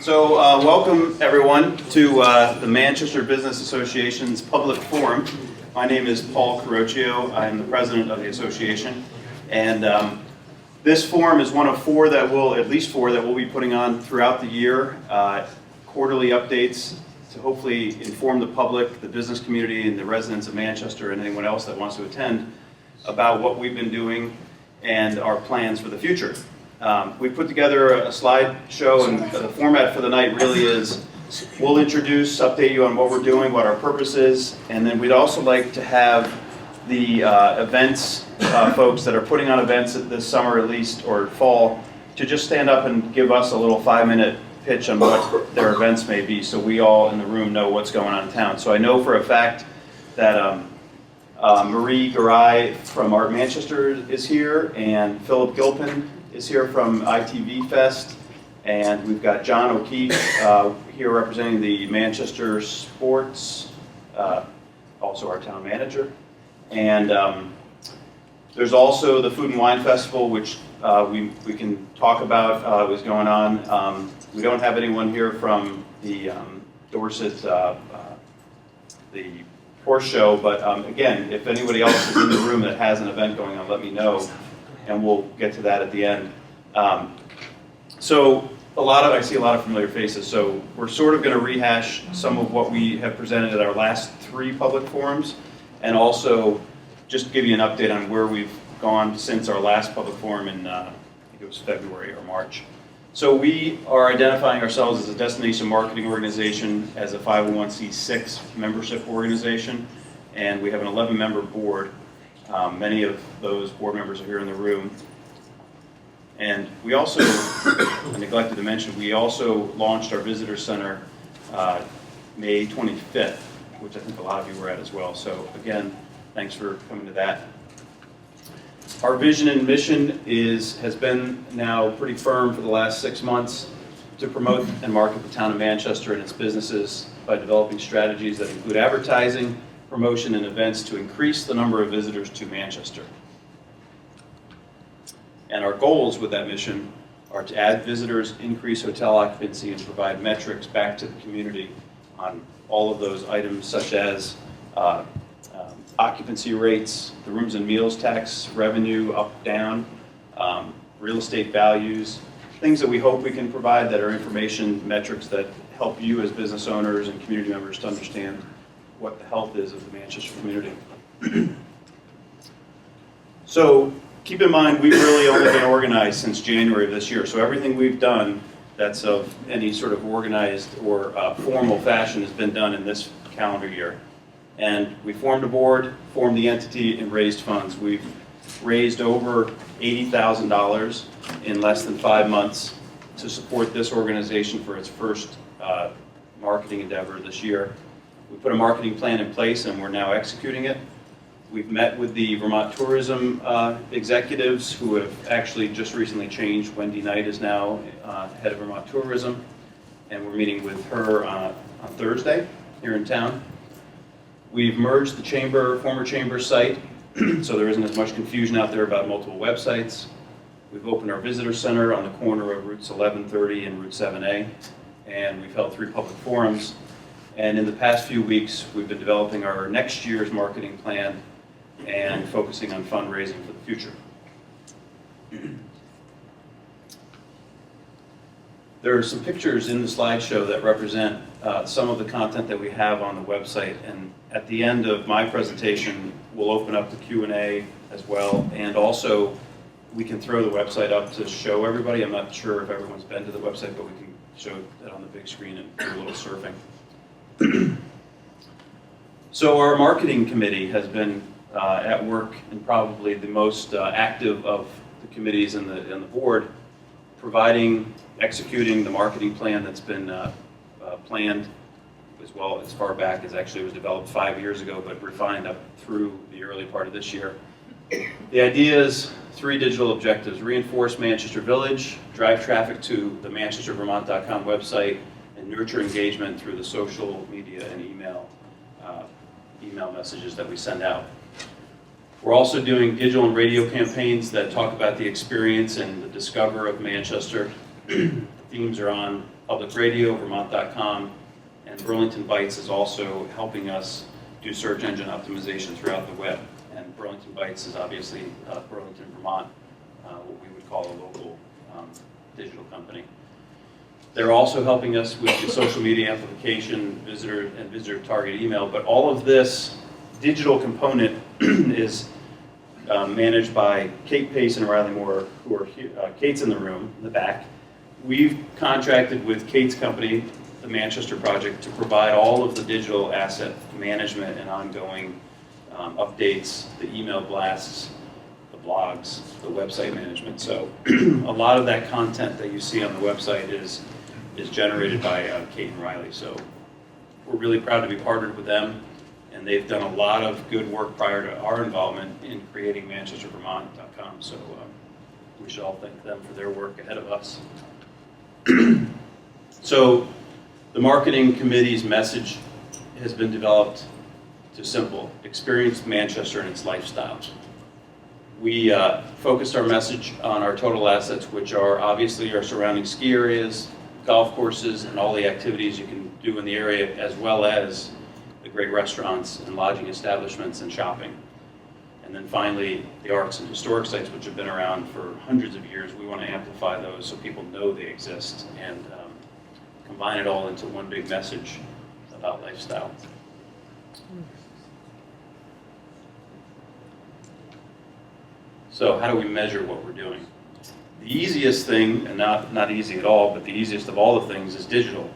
Welcome everyone to the Manchester Business Association's public forum. My name is Paul Carocchio. I'm the president of the association, and this forum is one of at least four that we'll be putting on throughout the year. Quarterly updates to hopefully inform the public, the business community, and the residents of Manchester, and anyone else that wants to attend about what we've been doing and our plans for the future. We put together a slideshow, and the format for the night really is we'll introduce, update you on what we're doing, what our purpose is, and then we'd also like to have the events folks that are putting on events this summer at least, or fall, to just stand up and give us a little 5-minute pitch on what their events may be, so we all in the room know what's going on in town. So I know for a fact that Marie Garay from Art Manchester is here, and Philip Gilpin is here from ITV Fest, and we've got John O'Keefe here representing the Manchester Sports, also our town manager. And there's also the Food and Wine Festival, which we can talk about what's going on. We don't have anyone here from the Dorset, the horse show, but again, if anybody else is in the room that has an event going on, let me know, and we'll get to that at the end. I see a lot of familiar faces, so we're sort of going to rehash some of what we have presented at our last 3 public forums, and also just give you an update on where we've gone since our last public forum in, I think it was February or March. So we are identifying ourselves as a destination marketing organization, as a 501c6 membership organization, and we have an 11-member board. Many of those board members are here in the room. And we also, I neglected to mention, we also launched our visitor center May 25th, which I think a lot of you were at as well. So again, thanks for coming to that. Our vision and mission has been now pretty firm for the last 6 months to promote and market the town of Manchester and its businesses by developing strategies that include advertising, promotion, and events to increase the number of visitors to Manchester. And our goals with that mission are to add visitors, increase hotel occupancy, and provide metrics back to the community on all of those items, such as occupancy rates, the rooms and meals tax revenue up, down, real estate values, things that we hope we can provide that are information metrics that help you as business owners and community members to understand what the health is of the Manchester community. So keep in mind, we've really only been organized since January of this year, so everything we've done that's of any sort of organized or formal fashion has been done in this calendar year. And we formed a board, formed the entity, and raised funds. We've raised over $80,000 in less than 5 months to support this organization for its first marketing endeavor this year. We put a marketing plan in place, and we're now executing it. We've met with the Vermont Tourism executives, who have actually just recently changed. Wendy Knight is now head of Vermont Tourism, and we're meeting with her on Thursday here in town. We've merged the former chamber site, so there isn't as much confusion out there about multiple websites. We've opened our visitor center on the corner of routes 1130 and Route 7A, and we've held 3 public forums. And in the past few weeks, we've been developing our next year's marketing plan and focusing on fundraising for the future. There are some pictures in the slideshow that represent some of the content that we have on the website, and at the end of my presentation, we'll open up the Q&A as well, and also we can throw the website up to show everybody. I'm not sure if everyone's been to the website, but we can show that on the big screen and do a little surfing. So our marketing committee has been at work, and probably the most active of the committees and the board, executing the marketing plan that's been planned as well as far back as actually it was developed 5 years ago, but refined up through the early part of this year. The idea is 3 digital objectives: reinforce Manchester Village, drive traffic to the manchestervermont.com website, and nurture engagement through the social media and email messages that we send out. We're also doing digital and radio campaigns that talk about the experience and the discover of Manchester. The themes are on Public Radio, Vermont.com, and Burlington Bytes is also helping us do search engine optimization throughout the web. And Burlington Bytes is obviously Burlington, Vermont, what we would call a local digital company. They're also helping us with the social media amplification, visitor target email, but all of this digital component is managed by Kate Pace and Riley Moore, who are here. Kate's in the room, in the back. We've contracted with Kate's company, the Manchester Project, to provide all of the digital asset management and ongoing updates, the email blasts, the blogs, the website management. So a lot of that content that you see on the website is generated by Kate and Riley. So we're really proud to be partnered with them, and they've done a lot of good work prior to our involvement in creating ManchesterVermont.com. So we should all thank them for their work ahead of us. So the marketing committee's message has been developed to simple: experience Manchester and its lifestyle. We focused our message on our total assets, which are obviously our surrounding ski areas, golf courses, and all the activities you can do in the area, as well as the great restaurants and lodging establishments and shopping. And then finally, the arts and historic sites, which have been around for hundreds of years. We want to amplify those so people know they exist and combine it all into one big message about lifestyle. So how do we measure what we're doing? The easiest thing, and not easy at all, but the easiest of all the things is digital.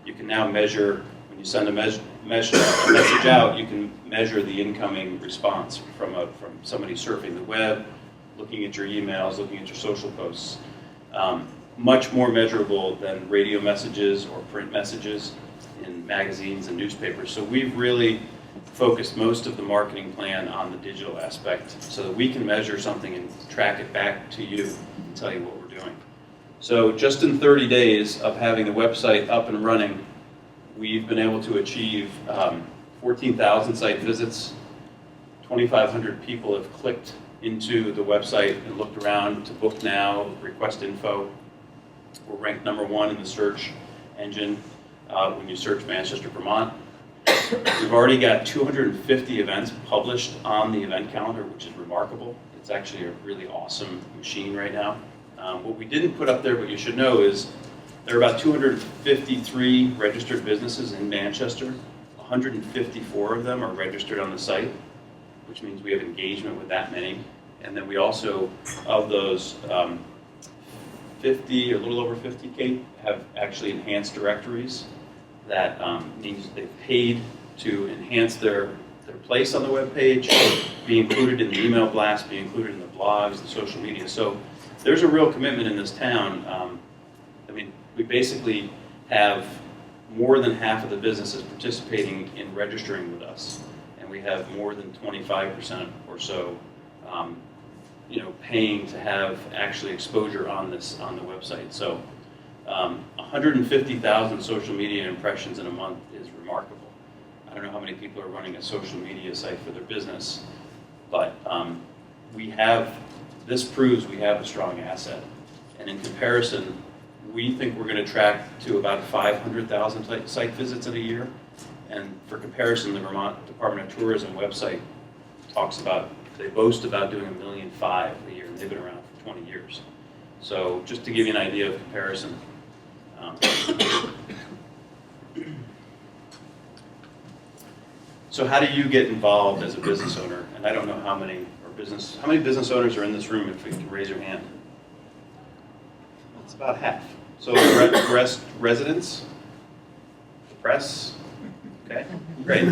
You can now measure, when you send a message out, you can measure the incoming response from somebody surfing the web, looking at your emails, looking at your social posts. Much more measurable than radio messages or print messages in magazines and newspapers. So we've really focused most of the marketing plan on the digital aspect so that we can measure something and track it back to you and tell you what we're doing. So just in 30 days of having the website up and running, we've been able to achieve 14,000 site visits. 2,500 people have clicked into the website and looked around to book now, request info. We're ranked #1 in the search engine when you search Manchester, Vermont. We've already got 250 events published on the event calendar, which is remarkable. It's actually a really awesome machine right now. What we didn't put up there, but you should know, is there are about 253 registered businesses in Manchester. 154 of them are registered on the site, which means we have engagement with that many. And then we also, of those 50, or a little over 50, Kate, have actually enhanced directories. That means they've paid to enhance their place on the web page, be included in the email blast, be included in the blogs, the social media. So there's a real commitment in this town. I mean, we basically have more than half of the businesses participating in registering with us, and we have more than 25% or so, paying to have actually exposure on the website. So 150,000 social media impressions in a month is remarkable. I don't know how many people are running a social media site for their business, but this proves we have a strong asset. And in comparison, we think we're going to track to about 500,000 site visits in a year. And for comparison, the Vermont Department of Tourism website they boast about doing 1.5 million a year, and they've been around for 20 years. So just to give you an idea of comparison. So how do you get involved as a business owner? And I don't know how many business owners are in this room, if you can raise your hand. That's about half. So residents, the press, okay, great.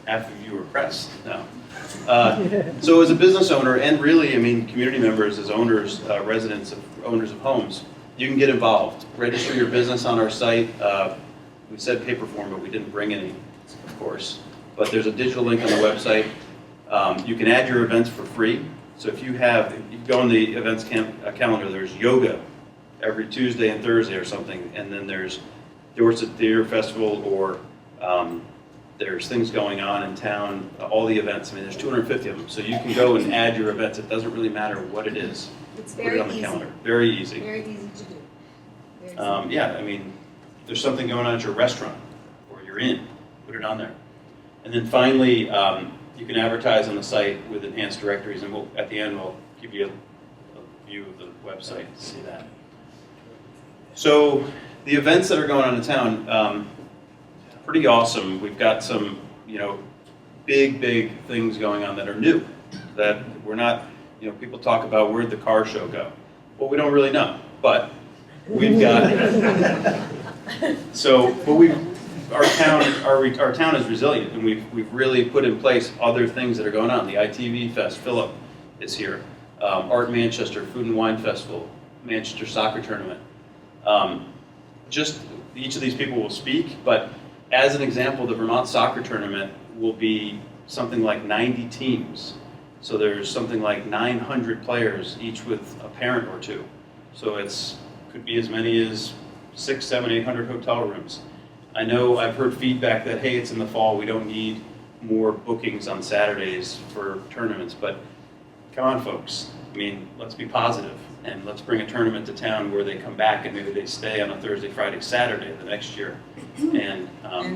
Half of you are press, no. So as a business owner, and really, I mean, community members as owners, owners of homes, you can get involved. Register your business on our site. We said paper form, but we didn't bring any, of course. But there's a digital link on the website. You can add your events for free. So if you go on the events calendar, there's yoga every Tuesday and Thursday or something, and then there's Dorset Theater Festival, or there's things going on in town, all the events. I mean, there's 250 of them. So you can go and add your events. It doesn't really matter what it is. It's Put very it on the easy. calendar. Very easy. Very easy to do. Yeah, I mean, there's something going on at your restaurant or your inn, put it on there. And then finally, you can advertise on the site with enhanced directories, and at the end we'll give you a view of the website to see that. So the events that are going on in town, pretty awesome. We've got some, big things going on that are new, that we're not, people talk about where'd the car show go. Well, we don't really know, but we've got, our town is resilient, and we've really put in place other things that are going on. The ITV Fest, Philip is here. Art Manchester, Food and Wine Festival, Manchester Soccer Tournament. Just each of these people will speak, but as an example, the Vermont Soccer Tournament will be something like 90 teams. So there's something like 900 players, each with a parent or two. So could be as many as 600, 700, 800 hotel rooms. I know I've heard feedback that, hey, it's in the fall, we don't need more bookings on Saturdays for tournaments, but come on, folks. I mean, let's be positive, and let's bring a tournament to town where they come back and maybe they stay on a Thursday, Friday, Saturday the next year. And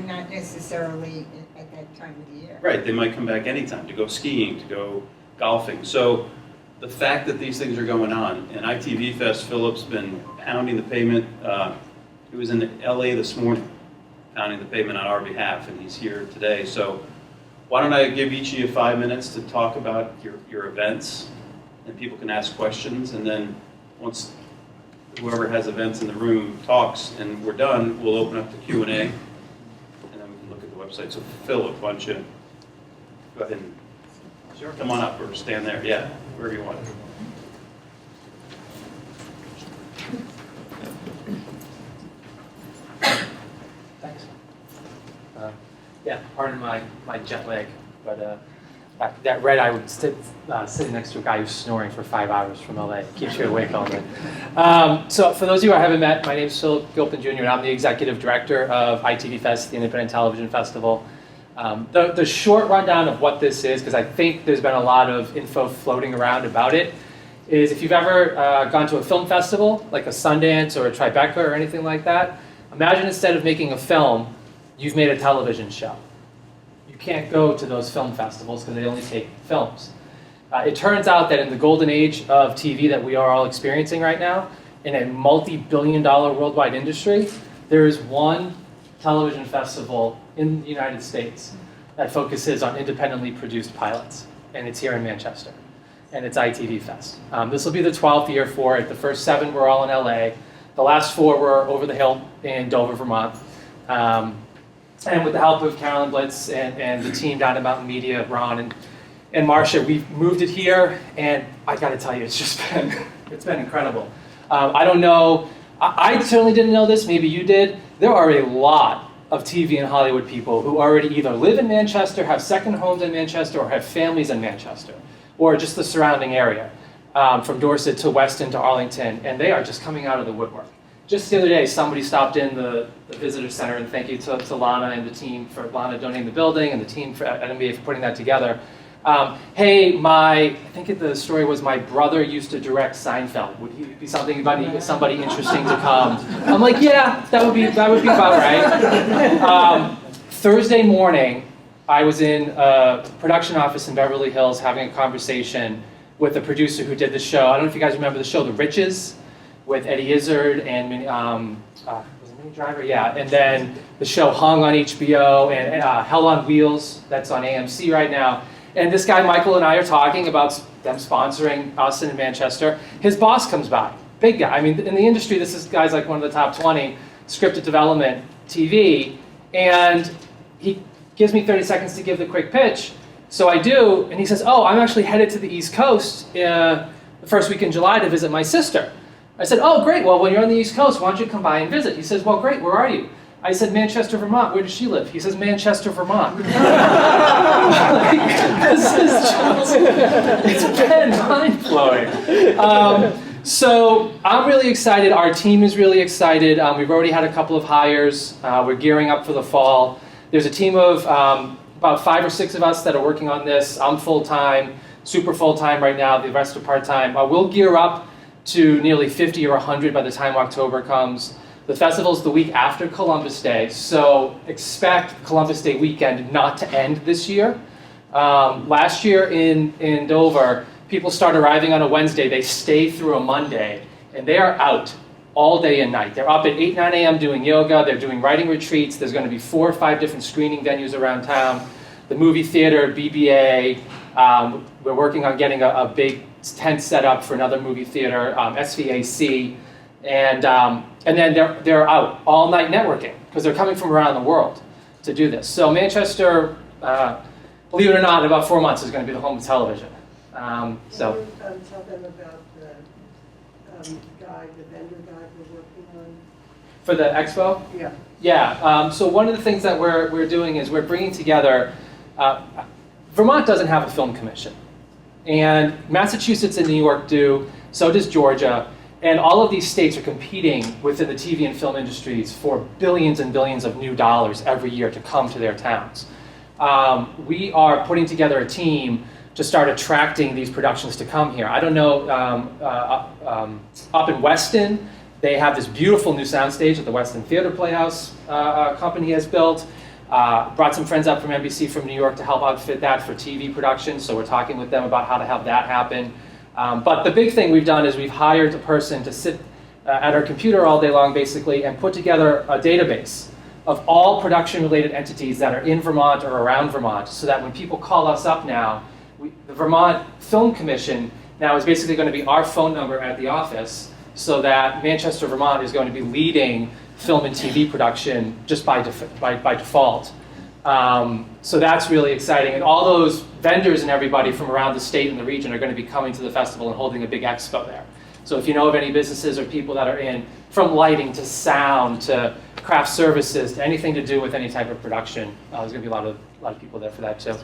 not necessarily at that time of the year. Right, they might come back anytime to go skiing, to go golfing. So the fact that these things are going on, and ITV Fest, Philip's been pounding the pavement. He was in LA this morning, pounding the pavement on our behalf, and he's here today. So why don't I give each of you 5 minutes to talk about your events, and people can ask questions, and then once whoever has events in the room talks and we're done, we'll open up the Q&A, and then we can look at the website. So Philip, why don't you go ahead and come on up or stand there, yeah, wherever you want. Thanks. Yeah, pardon my jet lag, but that red eye would sitting next to a guy who's snoring for 5 hours from LA. Keeps you awake all day. So for those of you I haven't met, my name is Philip Gilpin Jr., and I'm the executive director of ITV Fest, the Independent Television Festival. The short rundown of what this is, because I think there's been a lot of info floating around about it, is if you've ever gone to a film festival, like a Sundance or a Tribeca or anything like that, imagine instead of making a film, you've made a television show. You can't go to those film festivals because they only take films. It turns out that in the golden age of TV that we are all experiencing right now, in a multi-billion-dollar worldwide industry, there is one television festival in the United States that focuses on independently produced pilots, and it's here in Manchester, and it's ITV Fest. This will be the 12th year for it. The first 7 were all in LA. The last 4 were over the hill in Dover, Vermont. And with the help of Carolyn Blitz and the team down at Mountain Media, Ron and Marcia, we've moved it here, and I gotta tell you, it's been incredible. I don't know, I certainly didn't know this, maybe you did. There are a lot of TV and Hollywood people who already either live in Manchester, have second homes in Manchester, or have families in Manchester, or just the surrounding area, from Dorset to Weston to Arlington, and they are just coming out of the woodwork. Just the other day, somebody stopped in the visitor center, and thank you to Lana and the team for Lana donating the building and the team at NBA for putting that together. Hey, I think the story was my brother used to direct Seinfeld. Would he be somebody interesting to come? I'm like, yeah, that would be about right. Thursday morning, I was in a production office in Beverly Hills having a conversation with the producer who did the show. I don't know if you guys remember the show, The Riches, with Eddie Izzard and was it Minnie Driver? Yeah, and then the show Hung on HBO and Hell on Wheels, that's on AMC right now. And this guy, Michael, and I are talking about them sponsoring us in Manchester. His boss comes by, big guy. I mean, in the industry, this guy's like one of the top 20 scripted development TV, and he gives me 30 seconds to give the quick pitch. So I do, and he says, oh, I'm actually headed to the East Coast the first week in July to visit my sister. I said, oh, great, well, when you're on the East Coast, why don't you come by and visit? He says, well, great, where are you? I said, Manchester, Vermont. Where does she live? He says, Manchester, Vermont. Like, this is just, it's been mind-blowing. So I'm really excited. Our team is really excited. We've already had a couple of hires. We're gearing up for the fall. There's a team of about 5 or 6 of us that are working on this. I'm full-time, super full-time right now. The rest are part-time. We'll gear up to nearly 50 or 100 by the time October comes. The festival's the week after Columbus Day, so expect Columbus Day weekend not to end this year. Last year in Dover, people start arriving on a Wednesday, they stay through a Monday, and they are out all day and night. They're up at 8, 9 a.m. doing yoga, they're doing writing retreats, there's going to be 4 or 5 different screening venues around town. The movie theater, BBA, we're working on getting a big tent set up for another movie theater, SVAC, and then they're out all night networking because they're coming from around the world to do this. So Manchester, believe it or not, in about 4 months is going to be the home of television. Can you tell them about the the vendor guide we're working on? For the expo? Yeah. Yeah, so one of the things that we're doing is we're bringing together, Vermont doesn't have a film commission, and Massachusetts and New York do, so does Georgia, and all of these states are competing within the TV and film industries for billions and billions of new dollars every year to come to their towns. We are putting together a team to start attracting these productions to come here. I don't know, up in Weston, they have this beautiful new soundstage that the Weston Theater Playhouse company has built. Brought some friends up from NBC from New York to help outfit that for TV production, so we're talking with them about how to have that happen. But the big thing we've done is we've hired a person to sit at our computer all day long, basically, and put together a database of all production-related entities that are in Vermont or around Vermont, so that when people call us up now, the Vermont Film Commission now is basically going to be our phone number at the office, so that Manchester, Vermont is going to be leading film and TV production just by default. So that's really exciting. And all those vendors and everybody from around the state and the region are going to be coming to the festival and holding a big expo there. So if you know of any businesses or people that are in, from lighting to sound to craft services to anything to do with any type of production, there's going to be a lot of people there for that too.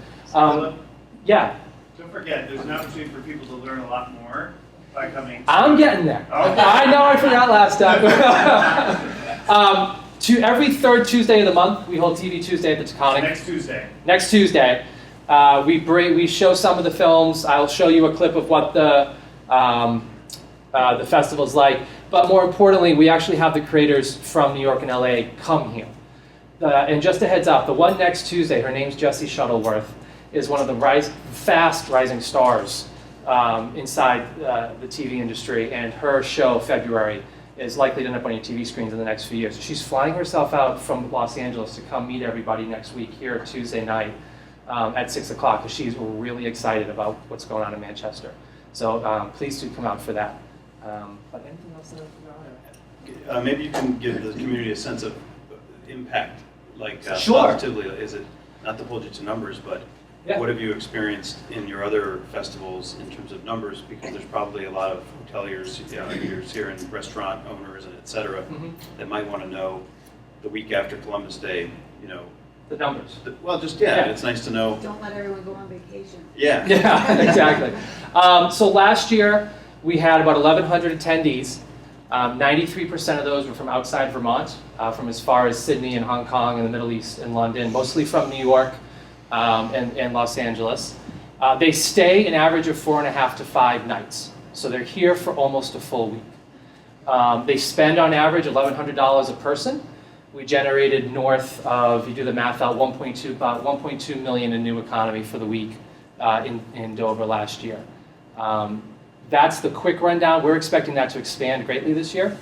Yeah. Don't forget, there's an opportunity for people to learn a lot more by coming. I'm getting there. Okay. I know I forgot last time. Every third Tuesday of the month, we hold TV Tuesday at the Taconic. Next Tuesday. Next Tuesday, we show some of the films. I'll show you a clip of what the festival's like. But more importantly, we actually have the creators from New York and LA come here. And just a heads up, the one next Tuesday, her name's Jessie Shuttleworth, is one of the fast rising stars inside the TV industry, and her show, February, is likely to end up on your TV screens in the next few years. She's flying herself out from Los Angeles to come meet everybody next week here Tuesday night at 6 o'clock, because she's really excited about what's going on in Manchester. So please do come out for that. But anything else that I forgot? Maybe you can give the community a sense of impact, like Sure. positively. Is it, not to hold you to numbers, but Yeah. what have you experienced in your other festivals in terms of numbers? Because there's probably a lot of hoteliers, leaders here and restaurant owners and et cetera, that might want to know the week after Columbus Day, The numbers. well, just, Yeah. it's nice to know. Don't let everyone go on vacation. Yeah. Yeah, exactly. So last year, we had about 1,100 attendees. 93% of those were from outside Vermont, from as far as Sydney and Hong Kong and the Middle East and London, mostly from New York and Los Angeles. They stay an average of 4.5 to 5 nights. So they're here for almost a full week. They spend on average $1,100 a person. We generated north of, you do the math out, about 1.2 million in new economy for the week in Dover last year. That's the quick rundown. We're expecting that to expand greatly this year,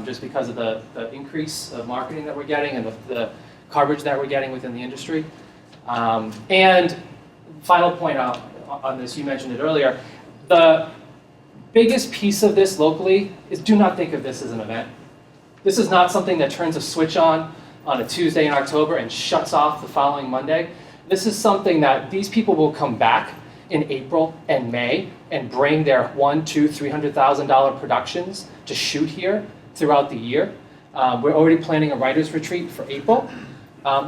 just because of the increase of marketing that we're getting and the coverage that we're getting within the industry. And final point on this, you mentioned it earlier, the biggest piece of this locally is do not think of this as an event. This is not something that turns a switch on a Tuesday in October and shuts off the following Monday. This is something that these people will come back in April and May and bring their $100,000, $200,000, $300,000 productions to shoot here throughout the year. We're already planning a writer's retreat for April.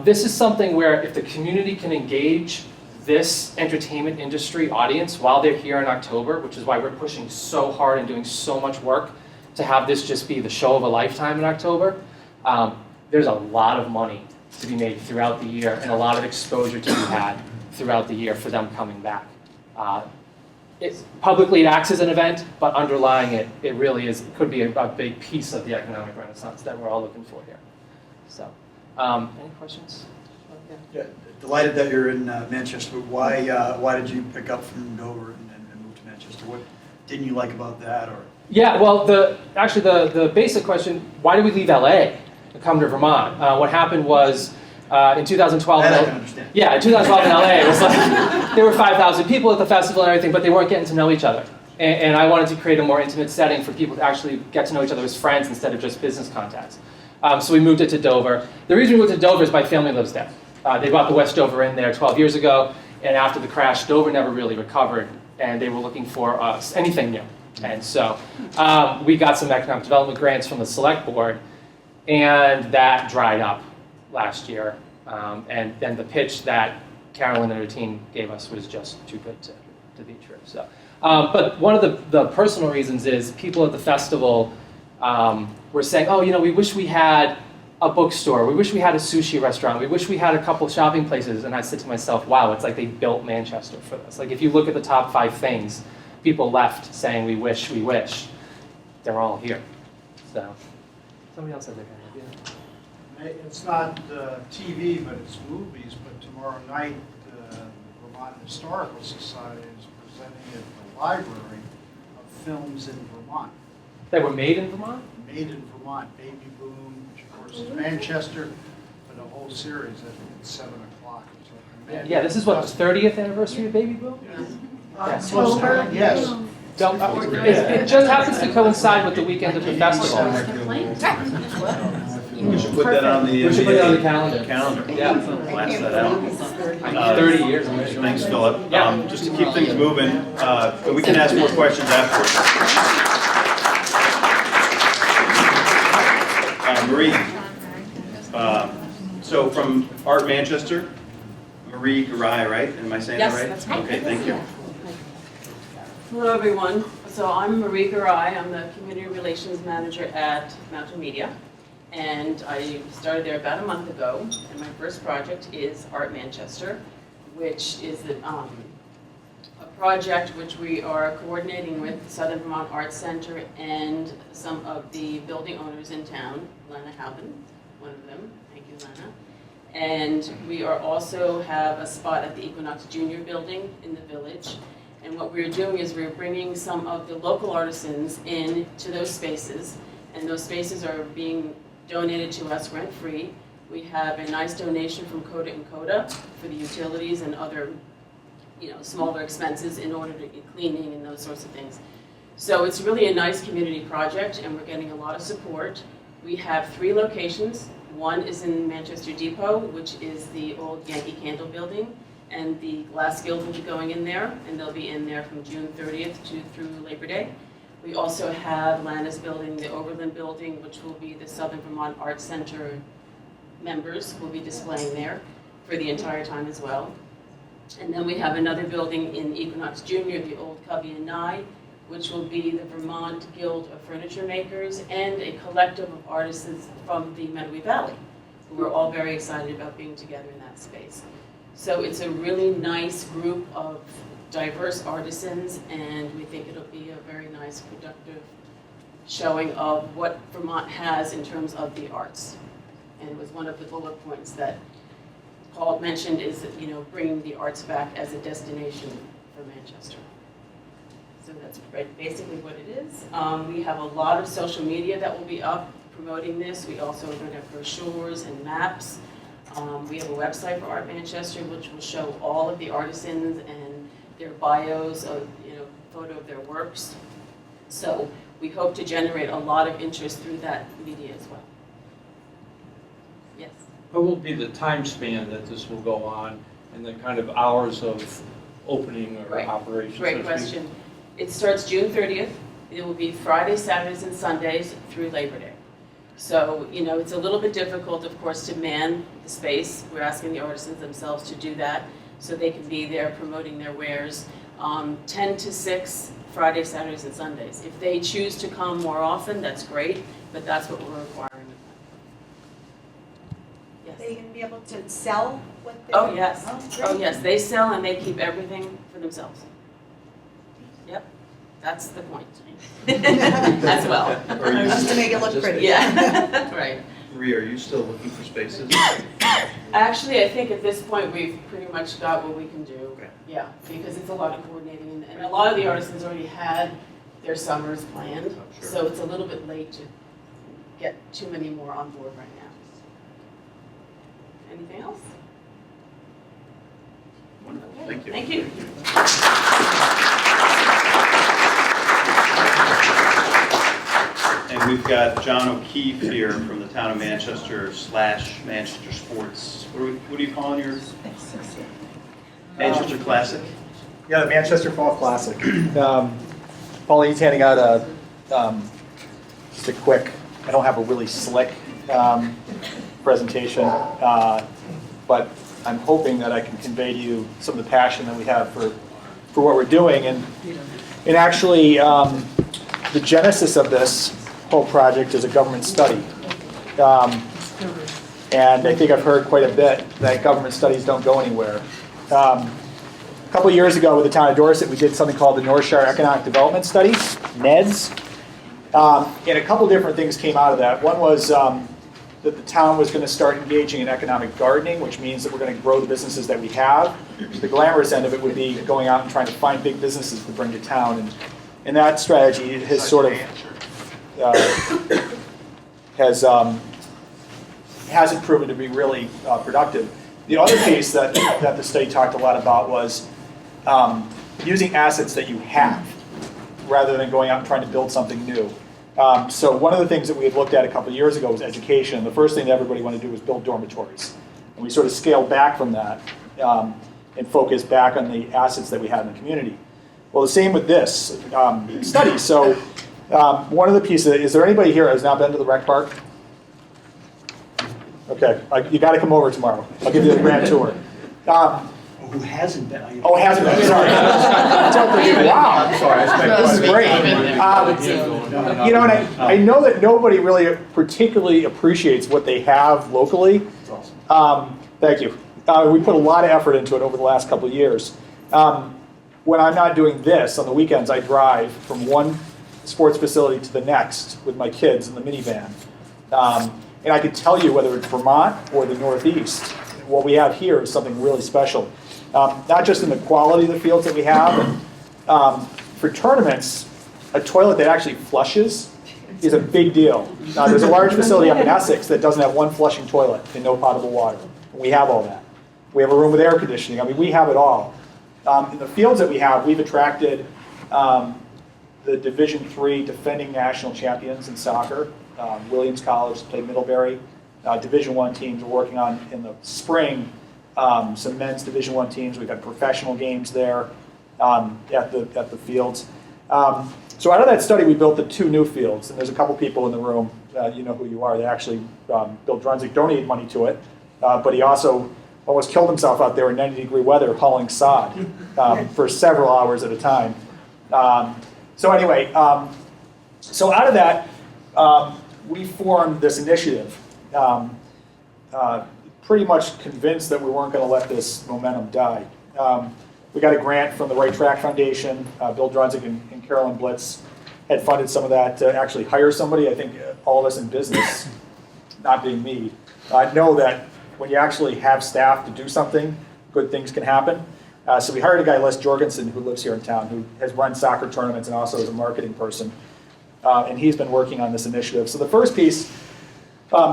This is something where if the community can engage this entertainment industry audience while they're here in October, which is why we're pushing so hard and doing so much work to have this just be the show of a lifetime in October, there's a lot of money to be made throughout the year and a lot of exposure to be had throughout the year for them coming back. publicly it acts as an event, but underlying it, it really is, could be a big piece of the economic renaissance that we're all looking for here. So, any questions? Yeah. Yeah, delighted that you're in Manchester, but why did you pick up from Dover and move to Manchester? What didn't you like about that, or? Yeah, well, actually the basic question, why did we leave LA and come to Vermont? What happened was in 2012, That I can understand. yeah, in 2012 in LA, it was like there were 5,000 people at the festival and everything, but they weren't getting to know each other. And I wanted to create a more intimate setting for people to actually get to know each other as friends instead of just business contacts. So we moved it to Dover. The reason we moved to Dover is my family lives there. They bought the West Dover Inn there 12 years ago, and after the crash, Dover never really recovered, and they were looking for anything new. And so we got some economic development grants from the select board, and that dried up last year. And then the pitch that Carolyn and her team gave us was just too good to be true. So, but one of the personal reasons is people at the festival were saying, oh, we wish we had a bookstore, we wish we had a sushi restaurant, we wish we had a couple shopping places. And I said to myself, wow, it's like they built Manchester for this. Like if you look at the top 5 things, people left saying we wish, they're all here. So, somebody else had their hand up, yeah. It's not TV, but it's movies, but tomorrow night, the Vermont Historical Society is presenting at the library of films in Vermont, That were made in Vermont? made in Vermont, Baby Boom, which of course is Manchester, but a whole series at 7 o'clock. Yeah, this is what, the 30th anniversary of Baby Boom? Yes. October? Yes. Don't, it just happens to coincide with the weekend of the festival. We should put that on the We should put it on the calendar. calendar. Yeah. Blast that out. 30 years. Thanks, Philip. Yeah. Just to keep things moving, but we can ask more questions afterwards. Marie, so from Art Manchester, Marie Garai, right? Am I saying that right? Yes, that's right. Okay, thank you. Hello, everyone. So I'm Marie Garai. I'm the Community Relations Manager at Mountain Media. And I started there about a month ago. And my first project is Art Manchester, which is a project which we are coordinating with the Southern Vermont Arts Center and some of the building owners in town, Lana Houben, one of them. Thank you, Lana. And we are also have a spot at the Equinox Junior building in the village. And what we're doing is we're bringing some of the local artisans in to those spaces. And those spaces are being donated to us rent-free. We have a nice donation from Coda and Coda for the utilities and other smaller expenses in order to get cleaning and those sorts of things. So it's really a nice community project and we're getting a lot of support. We have 3 locations. One is in Manchester Depot, which is the old Yankee Candle building, and the Glass Guild will be going in there, and they'll be in there from June 30th through Labor Day. We also have Lana's building, the Overland building, which will be the Southern Vermont Arts Center members will be displaying there for the entire time as well. And then we have another building in Equinox Junior, the old Covey and Nye, which will be the Vermont Guild of Furniture Makers and a collective of artists from the Meadowy Valley, who are all very excited about being together in that space. So it's a really nice group of diverse artisans, and we think it'll be a very nice, productive showing of what Vermont has in terms of the arts. And it was one of the bullet points that Paul mentioned is that, bringing the arts back as a destination for Manchester. So that's basically what it is. We have a lot of social media that will be up promoting this. We also are going to have brochures and maps. We have a website for Art Manchester, which will show all of the artisans and their bios of, photo of their works. So we hope to generate a lot of interest through that media as well. Yes. What will be the time span that this will go on and the kind of hours of opening or Right. operation? Great question. It starts June 30th. It will be Fridays, Saturdays, and Sundays through Labor Day. So, it's a little bit difficult, of course, to man the space. We're asking the artisans themselves to do that so they can be there promoting their wares. 10 to 6, Fridays, Saturdays, and Sundays. If they choose to come more often, that's great, but that's what we're requiring of them. Yes. Are they going to be able to sell what they Oh, yes. Oh, Oh, great. yes. They sell and they keep everything for themselves. Yep, that's the point. As well. Are you, Just to make it look pretty. Yeah, right. Marie, are you still looking for spaces? Actually, I think at this point, we've pretty much got what we can do. Okay. Yeah, because it's a lot of coordinating, and a lot of the artisans already had their summers planned. Oh, sure. So it's a little bit late to get too many more on board right now. Anything else? Wonderful. Okay, Thank you. Thank you. And we've got John O'Keefe here from the town of Manchester / Manchester Sports. What do you call your Manchester Classic? Yeah, the Manchester Fall Classic. Pauline's handing out just a quick, I don't have a really slick presentation, but I'm hoping that I can convey to you some of the passion that we have for what we're doing. And actually, the genesis of this whole project is a government study. And I think I've heard quite a bit that government studies don't go anywhere. A couple of years ago with the town of Dorset, we did something called the North Shire Economic Development Study, NEDS. And a couple different things came out of that. One was that the town was going to start engaging in economic gardening, which means that we're going to grow the businesses that we have. The glamorous end of it would be going out and trying to find big businesses to bring to town. And that strategy has sort of hasn't proven to be really productive. The other piece that the study talked a lot about was using assets that you have rather than going out and trying to build something new. So one of the things that we had looked at a couple of years ago was education. The first thing that everybody wanted to do was build dormitories. And we sort of scaled back from that and focused back on the assets that we had in the community. Well, the same with this study. So one of the pieces, is there anybody here who has not been to the rec park? Okay, you got to come over tomorrow. I'll give you the grand tour. Who hasn't been? Hasn't been, sorry. Wow, I'm sorry, this is great. You know, and I know that nobody really particularly appreciates what they have locally. That's awesome. Thank you. We put a lot of effort into it over the last couple of years. When I'm not doing this, on the weekends I drive from one sports facility to the next with my kids in the minivan. And I can tell you whether it's Vermont or the Northeast, what we have here is something really special. Not just in the quality of the fields that we have, and for tournaments, a toilet that actually flushes is a big deal. There's a large facility up in Essex that doesn't have one flushing toilet and no potable water. We have all that. We have a room with air conditioning. I mean, we have it all. In the fields that we have, we've attracted the Division III defending national champions in soccer. Williams College played Middlebury. Division I teams are working on, in the spring, some men's Division I teams. We've got professional games there at the fields. So out of that study, we built the 2 new fields. And there's a couple people in the room, you know who you are. They actually, Bill Drunzig donated money to it. But he also almost killed himself out there in 90-degree weather hauling sod for several hours at a time. So anyway, so out of that, we formed this initiative, pretty much convinced that we weren't going to let this momentum die. We got a grant from the Right Track Foundation. Bill Drunzig and Carolyn Blitz had funded some of that to actually hire somebody. I think all of us in business, not being me, know that when you actually have staff to do something, good things can happen. So we hired a guy, Les Jorgensen, who lives here in town, who has run soccer tournaments and also is a marketing person. And he's been working on this initiative. So the first piece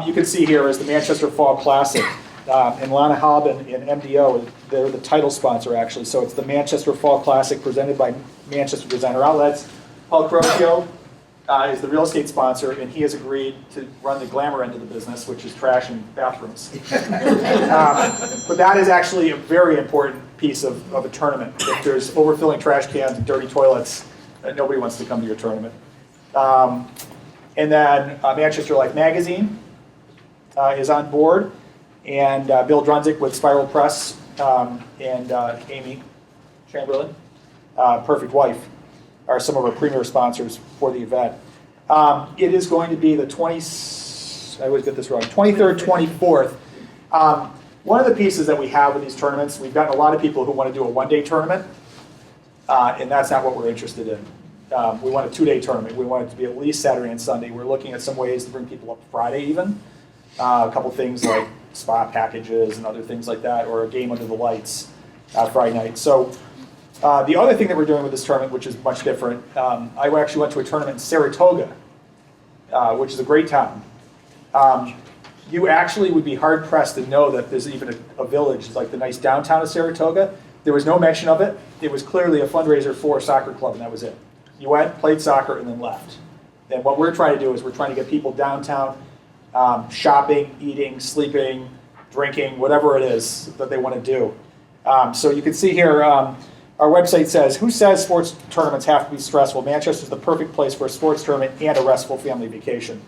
you can see here is the Manchester Fall Classic. And Lana Halbin and MDO, they're the title sponsor actually. So it's the Manchester Fall Classic presented by Manchester Designer Outlets. Paul Crocchio is the real estate sponsor, and he has agreed to run the glamour end of the business, which is trash and bathrooms. But that is actually a very important piece of a tournament. If there's overfilling trash cans and dirty toilets, nobody wants to come to your tournament. And then Manchester Life Magazine is on board, and Bill Drunzig with Spiral Press and Amy Chamberlain, Perfect Wife, are some of our premier sponsors for the event. It is going to be the 23rd, 24th. One of the pieces that we have with these tournaments, we've gotten a lot of people who want to do a one-day tournament. and that's not what we're interested in. We want a 2-day tournament. We want it to be at least Saturday and Sunday. We're looking at some ways to bring people up Friday even. A couple things like spa packages and other things like that, or a game under the lights Friday night. So the other thing that we're doing with this tournament, which is much different, I actually went to a tournament in Saratoga, which is a great town. You actually would be hard pressed to know that there's even a village like the nice downtown of Saratoga. There was no mention of it. It was clearly a fundraiser for a soccer club, and that was it. You went, played soccer, and then left. And what we're trying to do is we're trying to get people downtown shopping, eating, sleeping, drinking, whatever it is that they want to do. So you can see here, our website says, who says sports tournaments have to be stressful? Manchester's the perfect place for a sports tournament and a restful family vacation.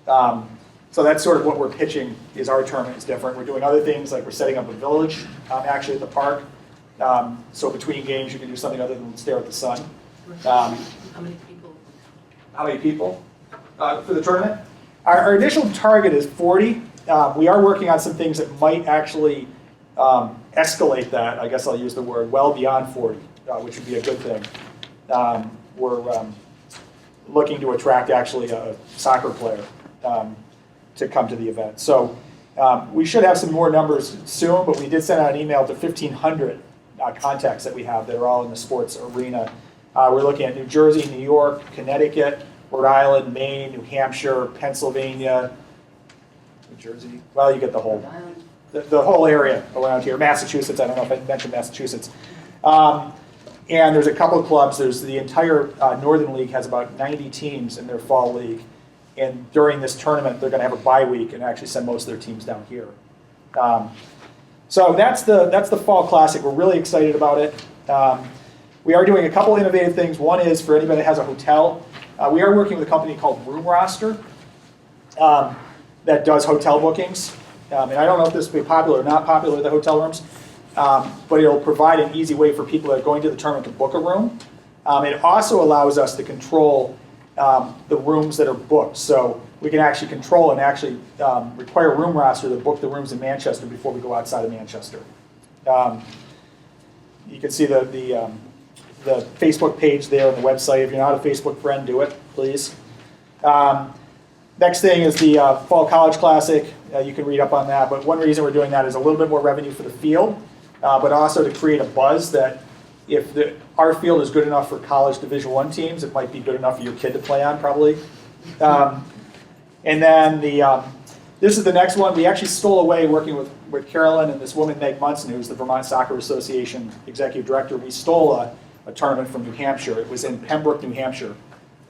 So that's sort of what we're pitching, is our tournament is different. We're doing other things, like we're setting up a village, actually at the park. So between games, you can do something other than stare at the sun. How many people? How many people for the tournament? Our initial target is 40. We are working on some things that might actually escalate that, I guess I'll use the word, well beyond 40, which would be a good thing. We're looking to attract actually a soccer player to come to the event. So we should have some more numbers soon, but we did send out an email to 1,500 contacts that we have that are all in the sports arena. We're looking at New Jersey, New York, Connecticut, Rhode Island, Maine, New Hampshire, Pennsylvania, New Jersey. Well, you get the whole area around here. Massachusetts, I don't know if I mentioned Massachusetts. And there's a couple of clubs. There's the entire Northern League has about 90 teams in their fall league. And during this tournament, they're going to have a bye week and actually send most of their teams down here. So that's the Fall Classic. We're really excited about it. We are doing a couple innovative things. One is for anybody that has a hotel. We are working with a company called Room Roster that does hotel bookings. And I don't know if this will be popular or not popular at the hotel rooms, but it'll provide an easy way for people that are going to the tournament to book a room. It also allows us to control the rooms that are booked. So we can actually control and actually require Room Roster to book the rooms in Manchester before we go outside of Manchester. You can see the Facebook page there on the website. If you're not a Facebook friend, do it, please. Next thing is the Fall College Classic. You can read up on that. But one reason we're doing that is a little bit more revenue for the field, but also to create a buzz that if our field is good enough for college Division I teams, it might be good enough for your kid to play on, probably. And then this is the next one. We actually stole away, working with Carolyn and this woman, Meg Munson, who's the Vermont Soccer Association Executive Director. We stole a tournament from New Hampshire. It was in Pembroke, New Hampshire.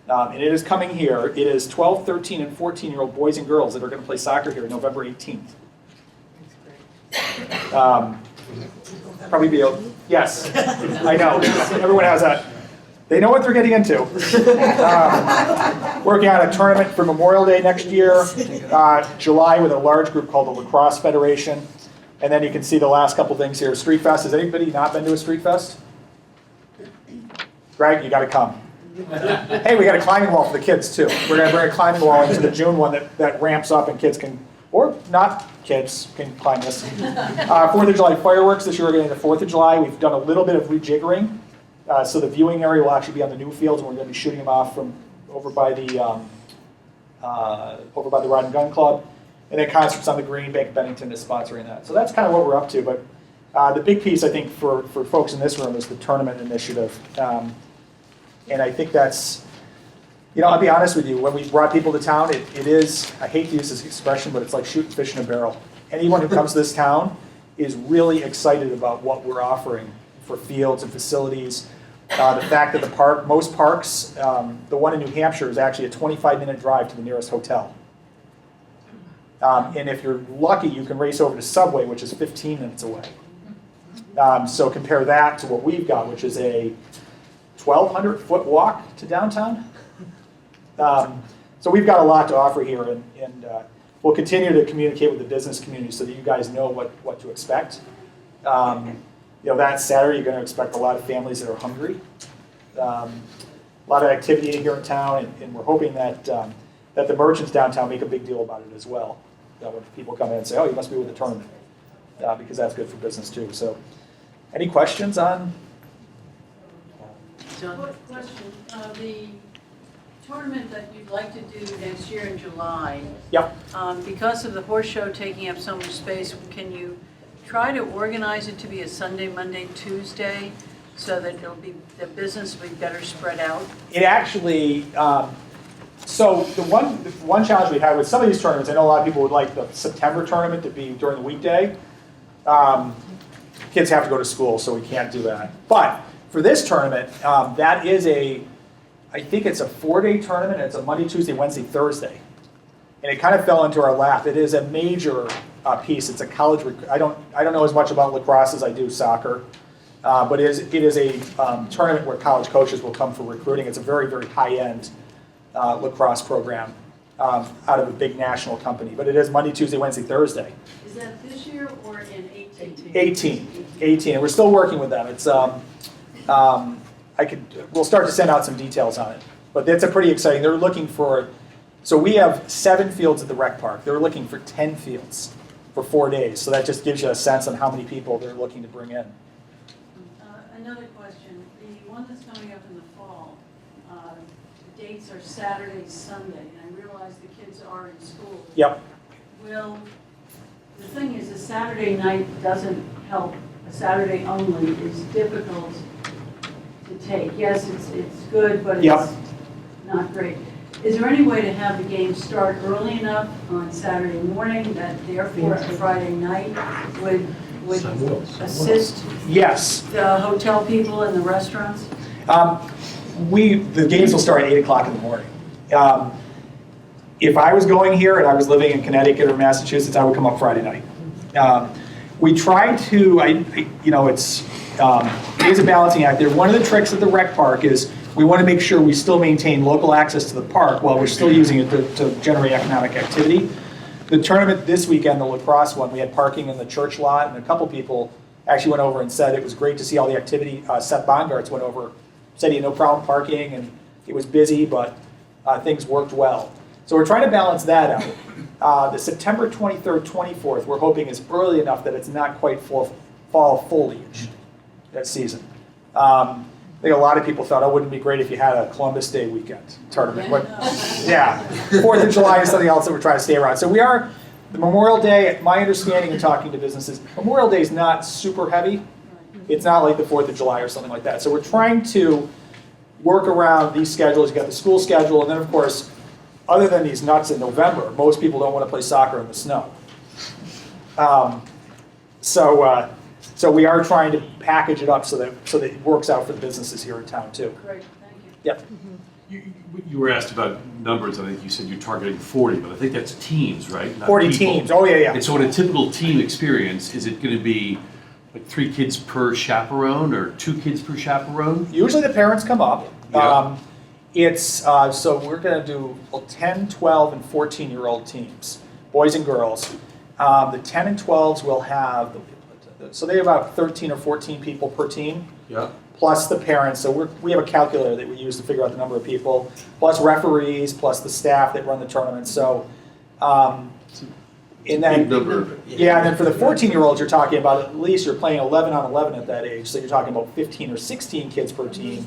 And it is coming here. It is 12, 13, and 14-year-old boys and girls that are going to play soccer here November 18th. Probably be yes, I know. Everyone has that. They know what they're getting into. Working on a tournament for Memorial Day next year, July, with a large group called the Lacrosse Federation. And then you can see the last couple things here. Street Fest. Has anybody not been to a Street Fest? Greg, you got to come. Hey, we got a climbing wall for the kids too. We're going to bring a climbing wall into the June one that ramps up and kids can, or not kids, can climb this. 4th of July fireworks. This year we're getting the 4th of July. We've done a little bit of rejiggering. So the viewing area will actually be on the new fields, and we're going to be shooting them off from over by the Rod and Gun Club. And then concerts on the green. Bank of Bennington is sponsoring that. So that's kind of what we're up to. But the big piece, I think, for folks in this room is the tournament initiative. And I think that's, I'll be honest with you, when we brought people to town, it is, I hate to use this expression, but it's like shooting fish in a barrel. Anyone who comes to this town is really excited about what we're offering for fields and facilities. The fact that most parks, the one in New Hampshire is actually a 25-minute drive to the nearest hotel. And if you're lucky, you can race over to Subway, which is 15 minutes away. So compare that to what we've got, which is a 1,200-foot walk to downtown. So we've got a lot to offer here, and we'll continue to communicate with the business community so that you guys know what to expect. That Saturday, you're going to expect a lot of families that are hungry. A lot of activity here in town, and we're hoping that the merchants downtown make a big deal about it as well. When people come in and say, "Oh, you must be with the tournament," because that's good for business too. So, any questions on John? Quick question, the tournament that you'd like to do next year in July, Yep. because of the horse show taking up so much space, can you try to organize it to be a Sunday, Monday, Tuesday, so that the business will be better spread out? It actually, so the one challenge we had with some of these tournaments, I know a lot of people would like the September tournament to be during the weekday. Kids have to go to school, so we can't do that. But for this tournament, that is I think it's a 4-day tournament. It's a Monday, Tuesday, Wednesday, Thursday. And it kind of fell into our lap. It is a major piece. It's a college, I don't know as much about lacrosse as I do soccer. But it is a tournament where college coaches will come for recruiting. It's a very, very high-end lacrosse program out of a big national company. But it is Monday, Tuesday, Wednesday, Thursday. Is that this year or in 18? 18. And we're still working with them. It's we'll start to send out some details on it. But that's a pretty exciting. They're looking for, so we have 7 fields at the rec park. They're looking for 10 fields for 4 days. So that just gives you a sense on how many people they're looking to bring in. Another question, the one that's coming up in the fall, the dates are Saturday, Sunday, and I realize the kids are in school. Yep. The thing is, a Saturday night doesn't help. A Saturday only is difficult to take. Yes, it's good, but Yep. it's not great. Is there any way to have the game start early enough on Saturday morning that therefore a Friday night would assist Yes. the hotel people and the restaurants? The games will start at 8 o'clock in the morning. If I was going here and I was living in Connecticut or Massachusetts, I would come up Friday night. We try to, it is a balancing act there. One of the tricks at the rec park is we want to make sure we still maintain local access to the park while we're still using it to generate economic activity. The tournament this weekend, the lacrosse one, we had parking in the church lot, and a couple people actually went over and said it was great to see all the activity. Seth Bongartz went over, said he had no problem parking, and it was busy, but things worked well. So we're trying to balance that out. The September 23rd, 24th, we're hoping is early enough that it's not quite fall foliage that season. I think a lot of people thought, oh, wouldn't it be great if you had a Columbus Day weekend tournament? But, yeah, 4th of July is something else that we're trying to stay around. So we are, the Memorial Day, my understanding in talking to businesses, Memorial Day is not super heavy. It's not like the 4th of July or something like that. So we're trying to work around these schedules. You've got the school schedule, and then of course, other than these nuts in November, most people don't want to play soccer in the snow. So we are trying to package it up so that it works out for the businesses here in town too. Great, thank you. Yep. You were asked about numbers. I think you said you're targeting 40, but I think that's teams, right? Not 40 people. teams. Oh yeah. And so in a typical team experience, is it going to be like 3 kids per chaperone or 2 kids per chaperone? Usually the parents come up. Yeah. So we're going to do 10, 12, and 14-year-old teams, boys and girls. The 10 and 12s will have, so they have about 13 or 14 people per team, Yeah. plus the parents. So we have a calculator that we use to figure out the number of people, plus referees, plus the staff that run the tournament. So, and then, Big number. yeah, and then for the 14-year-olds, you're talking about at least you're playing 11 on 11 at that age. So you're talking about 15 or 16 kids per team,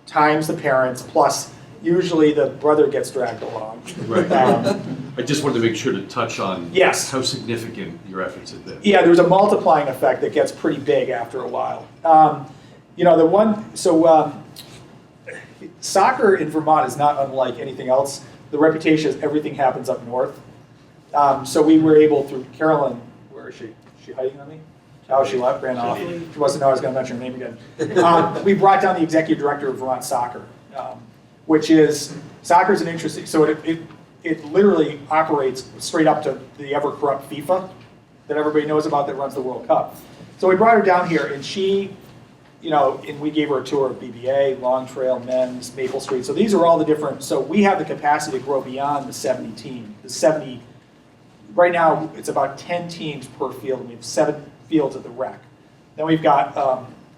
times the parents, plus usually the brother gets dragged along. Right. I just wanted to make sure to touch on Yes. how significant your efforts have been. Yeah, there's a multiplying effect that gets pretty big after a while. Soccer in Vermont is not unlike anything else. The reputation is everything happens up north. So we were able through Carolyn, where is she? Is she hiding on me? Oh, she left, ran off. She wasn't know I was going to mention her name again. We brought down the executive director of Vermont Soccer, which is, soccer is an interesting, so it literally operates straight up to the ever-corrupt FIFA that everybody knows about that runs the World Cup. So we brought her down here, and she, and we gave her a tour of BBA, Long Trail, Men's, Maple Street. So these are all the different, so we have the capacity to grow beyond the 70 team. Right now, it's about 10 teams per field, and we have 7 fields at the rec. Then we've got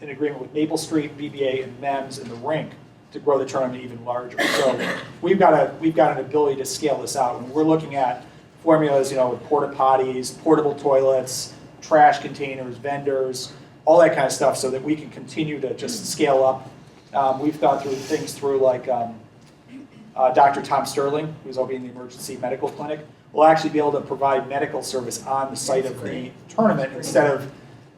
an agreement with Maple Street, BBA, and MEMS in the rink to grow the tournament even larger. So we've got an ability to scale this out. And we're looking at formulas, with porta potties, portable toilets, trash containers, vendors, all that kind of stuff, so that we can continue to just scale up We've thought through things through like Dr. Tom Sterling, who's overseeing the emergency medical clinic, will actually be able to provide medical service on the site of the tournament instead of,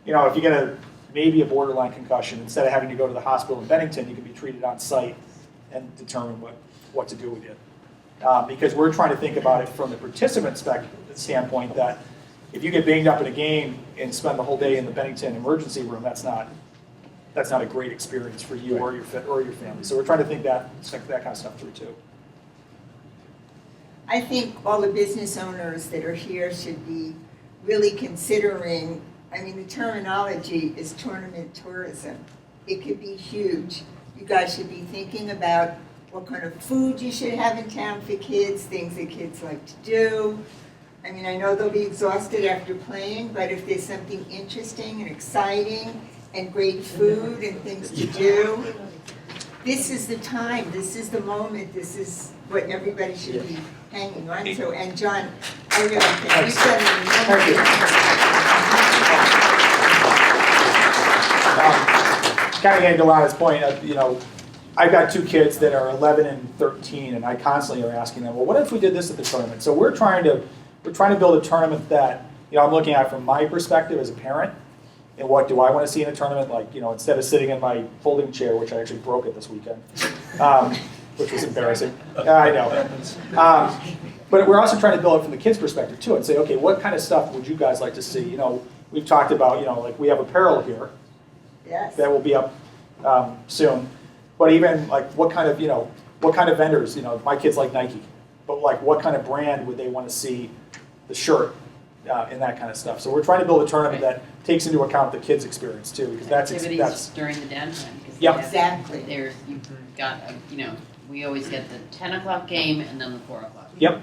if you get maybe a borderline concussion, instead of having to go to the hospital in Bennington, you can be treated on site and determine what to do with you. Because we're trying to think about it from the participant standpoint that if you get banged up in a game and spend the whole day in the Bennington emergency room, that's not a great experience for you or your family. So we're trying to think that kind of stuff through too. I think all the business owners that are here should be really considering, the terminology is tournament tourism. It could be huge. You guys should be thinking about what kind of food you should have in town for kids, things that kids like to do. I know they'll be exhausted after playing, but if there's something interesting and exciting and great food and things to do, this is the time, this is the moment, this is what everybody should be hanging on to. And John, I really think you've done Kind of getting to Lana's point, I've got 2 kids that are 11 and 13, and I constantly are asking them, well, what if we did this at the tournament? So we're trying to build a tournament that, I'm looking at from my perspective as a parent, and what do I want to see in a tournament? Like, instead of sitting in my folding chair, which I actually broke it this weekend, which was embarrassing. I know. But we're also trying to build it from the kids' perspective too, and say, okay, what kind of stuff would you guys like to see? We've talked about, like we have apparel here. Yes. That will be up soon. But even like what kind of vendors? My kids like Nike, but like what kind of brand would they want to see the shirt and that kind of stuff? So we're trying to build a tournament that takes into account the kids' experience too, because activities during the downtime. Yep. Exactly. There's you've got we always get the 10 o'clock game and then the 4 o'clock. Yep.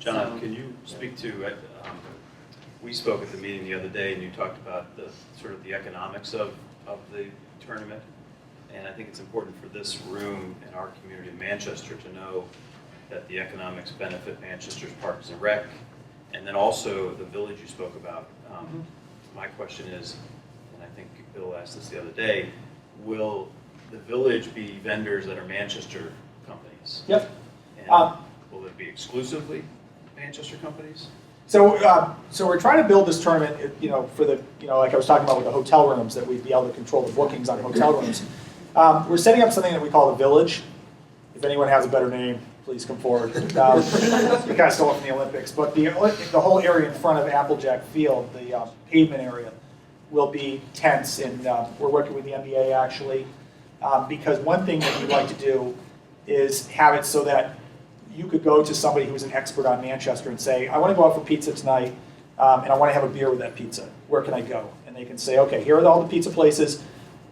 John, can you speak to, we spoke at the meeting the other day and you talked about the sort of the economics of the tournament. And I think it's important for this room and our community in Manchester to know that the economics benefit Manchester's Parks and Rec, and then also the village you spoke about. My question is, and I think Bill asked this the other day, will the village be vendors that are Manchester companies? Yep. And will it be exclusively Manchester companies? So we're trying to build this tournament, for the, like I was talking about with the hotel rooms, that we'd be able to control the bookings on hotel rooms. We're setting up something that we call the Village. If anyone has a better name, please come forward. We kind of stole it from the Olympics, but the whole area in front of Applejack Field, the pavement area, will be tents, and we're working with the NBA actually, because one thing that we'd like to do is have it so that you could go to somebody who's an expert on Manchester and say, I want to go out for pizza tonight, and I want to have a beer with that pizza. Where can I go? And they can say, okay, here are all the pizza places.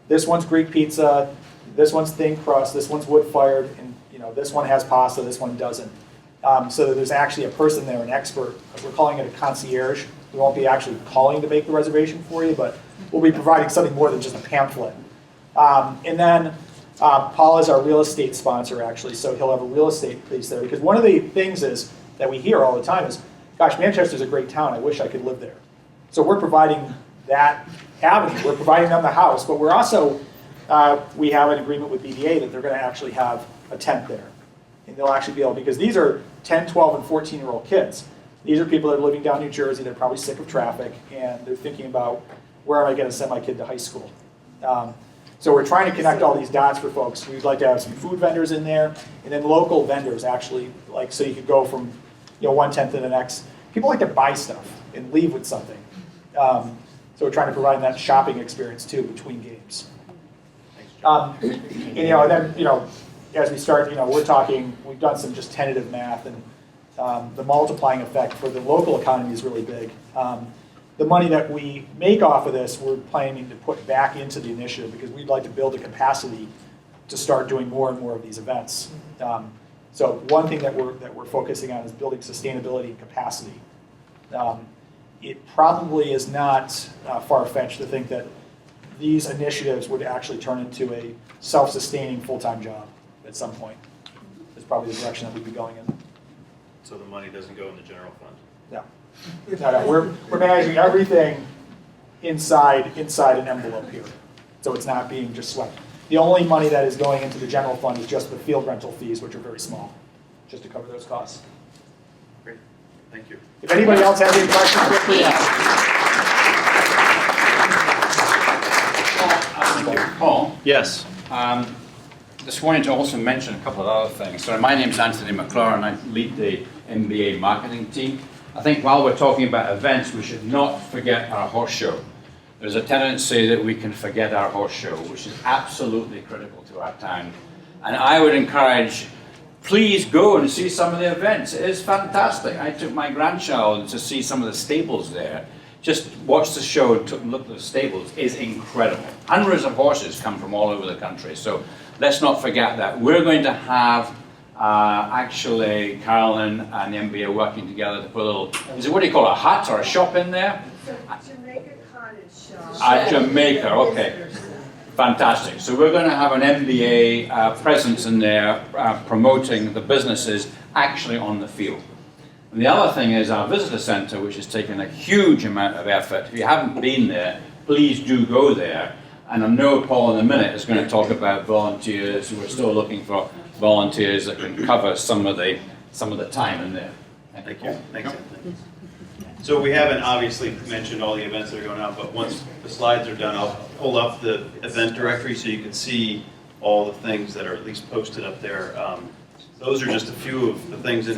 This one's Greek pizza, this one's thin crust, this one's wood-fired, and this one has pasta, this one doesn't. So that there's actually a person there, an expert. We're calling it a concierge. We won't be actually calling to make the reservation for you, but we'll be providing something more than just a pamphlet. And then Paul is our real estate sponsor, actually, so he'll have a real estate piece there. Because one of the things is that we hear all the time is, gosh, Manchester's a great town. I wish I could live there. So we're providing that avenue. We're providing them the house, but we're also, we have an agreement with BDA that they're going to actually have a tent there. And they'll actually be able, because these are 10, 12, and 14-year-old kids. These are people that are living down New Jersey. They're probably sick of traffic, and they're thinking about, where am I going to send my kid to high school? So we're trying to connect all these dots for folks. We'd like to have some food vendors in there, and then local vendors actually, like so you could go from one tent to the next. People like to buy stuff and leave with something. So we're trying to provide that shopping experience too between games. And then as we start, we're talking. We've done some just tentative math, and the multiplying effect for the local economy is really big. The money that we make off of this, we're planning to put back into the initiative because we'd like to build a capacity to start doing more and more of these events. So one thing that we're focusing on is building sustainability and capacity. It probably is not far-fetched to think that these initiatives would actually turn into a self-sustaining full-time job at some point. That's probably the direction that we'd be going in. So the money doesn't go in the general fund? No. No, we're managing everything inside an envelope here, so it's not being just swept. The only money that is going into the general fund is just the field rental fees, which are very small, just to cover those costs. Great, thank you. If anybody else has any questions, feel free to ask. Paul, Yes. just wanted to also mention a couple of other things. So my name's Anthony McLaurin, I lead the MBA marketing team. I think while we're talking about events, we should not forget our horse show. There's a tendency that we can forget our horse show, which is absolutely critical to our town. And I would encourage, please go and see some of the events. It is fantastic. I took my grandchild to see some of the stables there. Just watch the show and look at the stables. It's incredible. Hundreds of horses come from all over the country. So let's not forget that. We're going to have actually Carolyn and the MBA working together to put a little, what do you call it, a hut or a shop in there? Jamaica Cottage shop. At Jamaica, okay. Fantastic. So we're going to have an MBA presence in there promoting the businesses actually on the field. And the other thing is our visitor center, which has taken a huge amount of effort. If you haven't been there, please do go there. And I know Paul in a minute is going to talk about volunteers. We're still looking for volunteers that can cover some of the time in there. Thank you. Thanks, Anthony. So we haven't obviously mentioned all the events that are going on, but once the slides are done, I'll pull up the event directory so you can see all the things that are at least posted up there. Those are just a few of the things.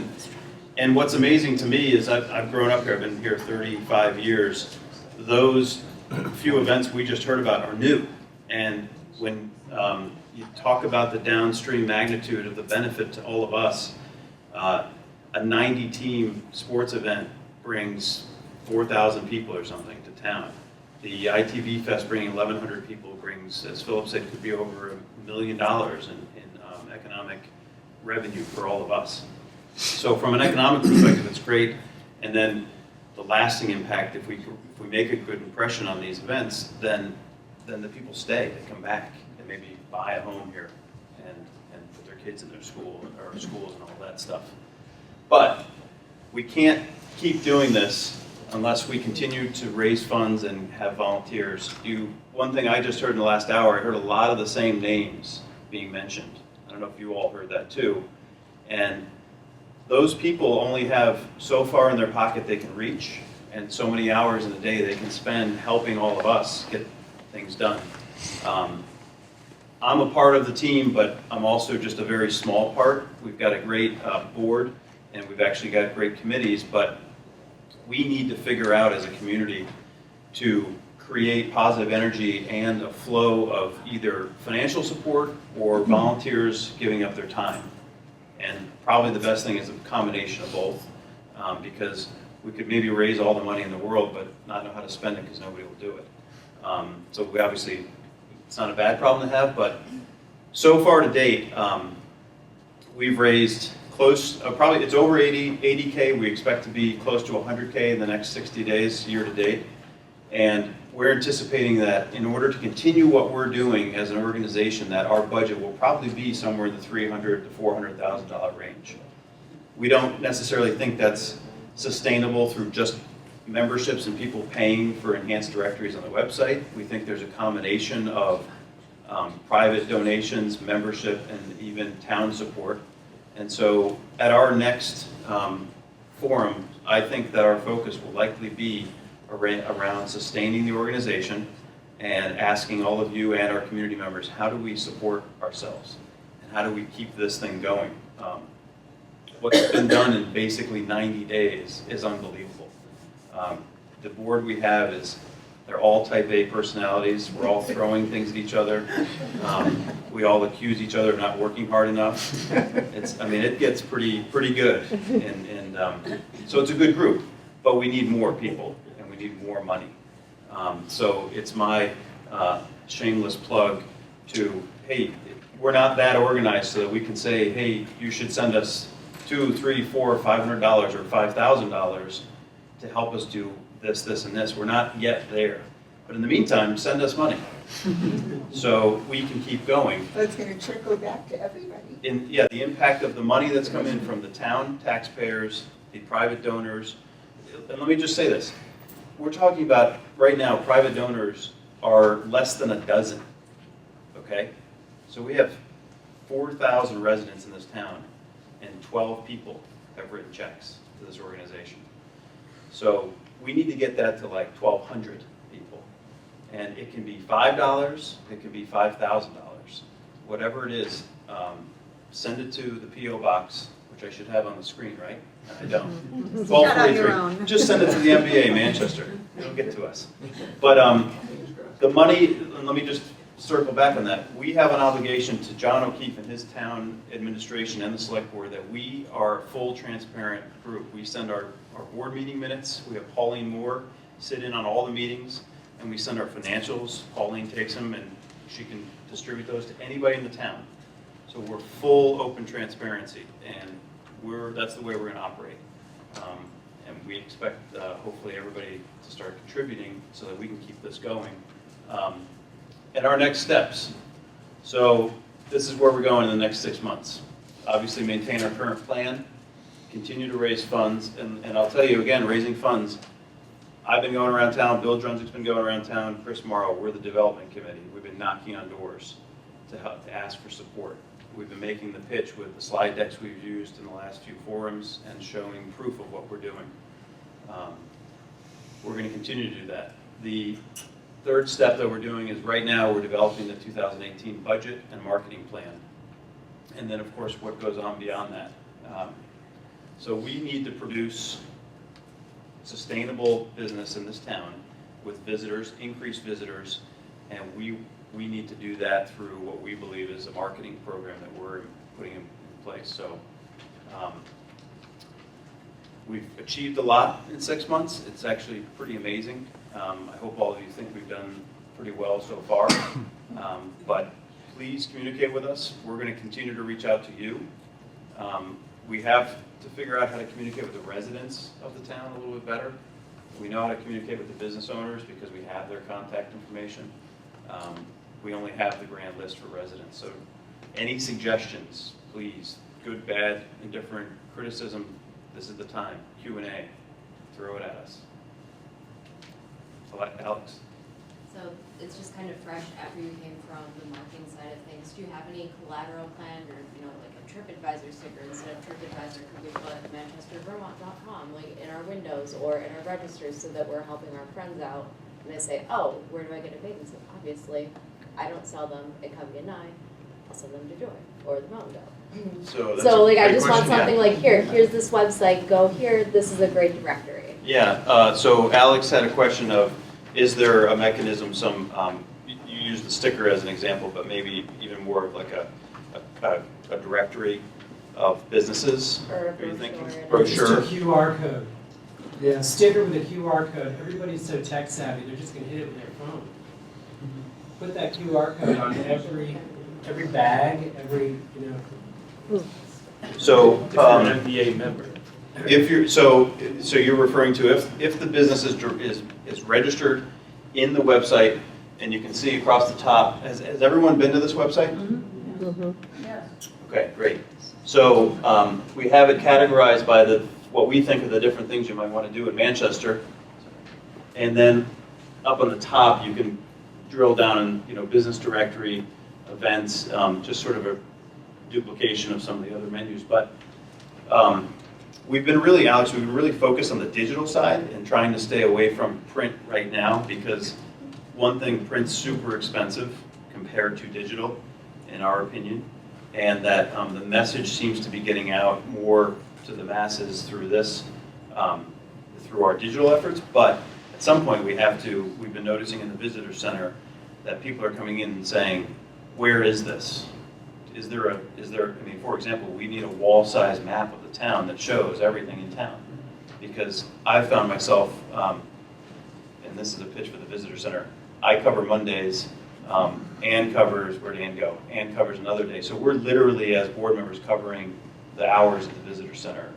And what's amazing to me is I've grown up here. I've been here 35 years. Those few events we just heard about are new. And when you talk about the downstream magnitude of the benefit to all of us, a 90-team sports event brings 4,000 people or something to town. The ITV Fest bringing 1,100 people brings, as Philip said, could be over $1 million in economic revenue for all of us. So from an economic perspective, it's great. And then the lasting impact, if we make a good impression on these events, then the people stay, they come back, and maybe buy a home here and put their kids in their school or schools and all that stuff. But we can't keep doing this unless we continue to raise funds and have volunteers. One thing I just heard in the last hour, I heard a lot of the same names being mentioned. I don't know if you all heard that too. And those people only have so far in their pocket they can reach, and so many hours in the day they can spend helping all of us get things done. I'm a part of the team, but I'm also just a very small part. We've got a great board, and we've actually got great committees, but we need to figure out as a community to create positive energy and a flow of either financial support or volunteers giving up their time. And probably the best thing is a combination of both, because we could maybe raise all the money in the world, but not know how to spend it because nobody will do it. So we obviously, it's not a bad problem to have, but so far to date, we've raised close, probably it's over 80K. We expect to be close to 100K in the next 60 days, year to date. And we're anticipating that in order to continue what we're doing as an organization, that our budget will probably be somewhere in the $300,000 to $400,000 range. We don't necessarily think that's sustainable through just memberships and people paying for enhanced directories on the website. We think there's a combination of private donations, membership, and even town support. And so at our next forum, I think that our focus will likely be around sustaining the organization and asking all of you and our community members, how do we support ourselves? And how do we keep this thing going? What's been done in basically 90 days is unbelievable. The board we have they're all type A personalities. We're all throwing things at each other. We all accuse each other of not working hard enough. It gets pretty good. And so it's a good group, but we need more people and we need more money. So it's my shameless plug to, hey, we're not that organized so that we can say, hey, you should send us $200, $300, $400, $500 or $5,000 to help us do this, this, and this. We're not yet there. But in the meantime, send us money so we can keep going. So it's going to trickle back to everybody. The impact of the money that's come in from the town taxpayers, the private donors. And let me just say this. We're talking about, right now, private donors are less than a dozen, okay? So we have 4,000 residents in this town, and 12 people have written checks to this organization. So we need to get that to like 1,200 people. And it can be $5, it can be $5,000. Whatever it is, send it to the P.O. Box, which I should have on the screen, right? I don't. 1243. Just send it to the MBA Manchester. It'll get to us. But the money, let me just circle back on that. We have an obligation to John O'Keefe and his town administration and the select board that we are a full, transparent group. We send our board meeting minutes. We have Pauline Moore sit in on all the meetings, and we send our financials. Pauline takes them, and she can distribute those to anybody in the town. So we're full, open transparency, and that's the way we're going to operate. And we expect, hopefully, everybody to start contributing so that we can keep this going. And our next steps. So this is where we're going in the next 6 months. Obviously, maintain our current plan, continue to raise funds, and I'll tell you again, raising funds, I've been going around town, Bill Drunsick's been going around town, Chris Morrow, we're the development committee. We've been knocking on doors to ask for support. We've been making the pitch with the slide decks we've used in the last few forums and showing proof of what we're doing. We're going to continue to do that. The third step that we're doing is right now we're developing the 2018 budget and marketing plan. And then of course what goes on beyond that. So we need to produce sustainable business in this town with visitors, increased visitors, and we need to do that through what we believe is a marketing program that we're putting in place. So we've achieved a lot in 6 months. It's actually pretty amazing. I hope all of you think we've done pretty well so far. But please communicate with us. We're going to continue to reach out to you. We have to figure out how to communicate with the residents of the town a little bit better. We know how to communicate with the business owners because we have their contact information. We only have the grand list for residents. So any suggestions, please, good, bad, indifferent, criticism, this is the time. Q&A, throw it at us. Alex? So it's just kind of fresh after you came from the marketing side of things. Do you have any collateral planned, or like a TripAdvisor sticker instead of TripAdvisor? Could we put ManchesterVermont.com like in our windows or in our registers so that we're helping our friends out? And they say, oh, where do I get a bathing suit? Obviously, I don't sell them at Covey and Nye. I'll sell them to Joy or the Mountain Dog. So like I just want something like here's this website. Go here. This is a great directory. Yeah. So Alex had a question of, is there a mechanism? You use the sticker as an example, but maybe even more of like a directory of businesses. Or a are you thinking? Brochure. Just a QR code. Yeah. Sticker with a QR code. Everybody's so tech savvy, they're just gonna hit it with their phone. Put that QR code on every bag, every So MBA member. If you're so you're referring to if the business is registered in the website, and you can see across the top. Has everyone been to this website? Mm-hmm. Yes. Okay, great. So we have it categorized by what we think are the different things you might want to do in Manchester, and then up on the top you can drill down in business directory, events, just sort of a duplication of some of the other menus, but. We've been really focused on the digital side and trying to stay away from print right now because one thing, print's super expensive compared to digital, in our opinion, and that the message seems to be getting out more to the masses through this, through our digital efforts, but at some point we've been noticing in the visitor center that people are coming in and saying, where is this? Is there, I mean, for example, we need a wall-size map of the town that shows everything in town. Because I found myself, and this is a pitch for the visitor center, I cover Mondays, Ann covers, where'd Ann go? Ann covers another day. So we're literally, as board members, covering the hours at the visitor center.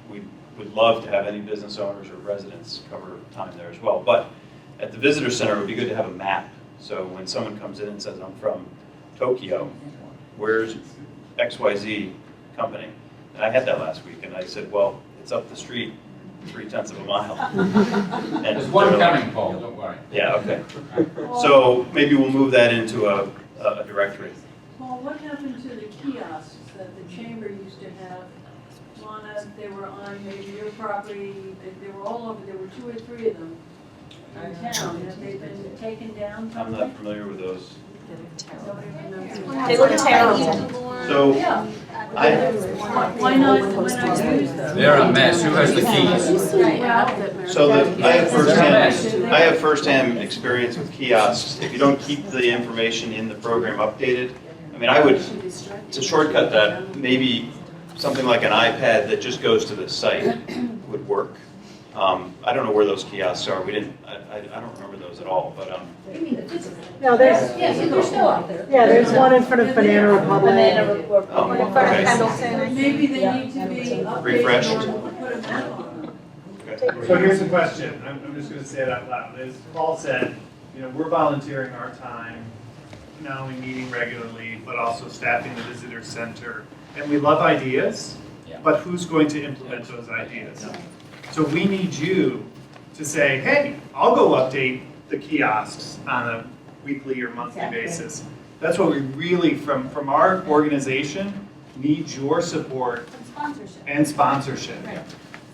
We would love to have any business owners or residents cover time there as well. But at the visitor center, it would be good to have a map. So when someone comes in and says, I'm from Tokyo, where's XYZ company? And I had that last week, and I said, well, it's up the street, 0.3 of a mile. And there's one coming, Paul, don't worry. Yeah, okay. So maybe we'll move that into a directory. Paul, what happened to the kiosks that the chamber used to have? Lana, they were on maybe your property, they were all over, there were 2 or 3 of them in town. Have they been taken down? I'm not familiar with those. They look terrible. So, Yeah. I, Why not use them? They're a mess. Who has the keys? so I have firsthand experience with kiosks. If you don't keep the information in the program updated, I mean, to shortcut that, maybe something like an iPad that just goes to the site would work. I don't know where those kiosks are. I don't remember those at all, but No, there's, they're still out there. yeah, there's one in front of Banana Republic. okay. Maybe they need to be updated Refreshed. or put a map on them. Okay. So here's the question, I'm just gonna say it out loud. As Paul said, we're volunteering our time, not only meeting regularly, but also staffing the visitor center. And we love ideas, but who's going to implement those ideas? So we need you to say, hey, I'll go update the kiosks on a weekly or monthly basis. That's what we really, from our organization, need your support and sponsorship. Right.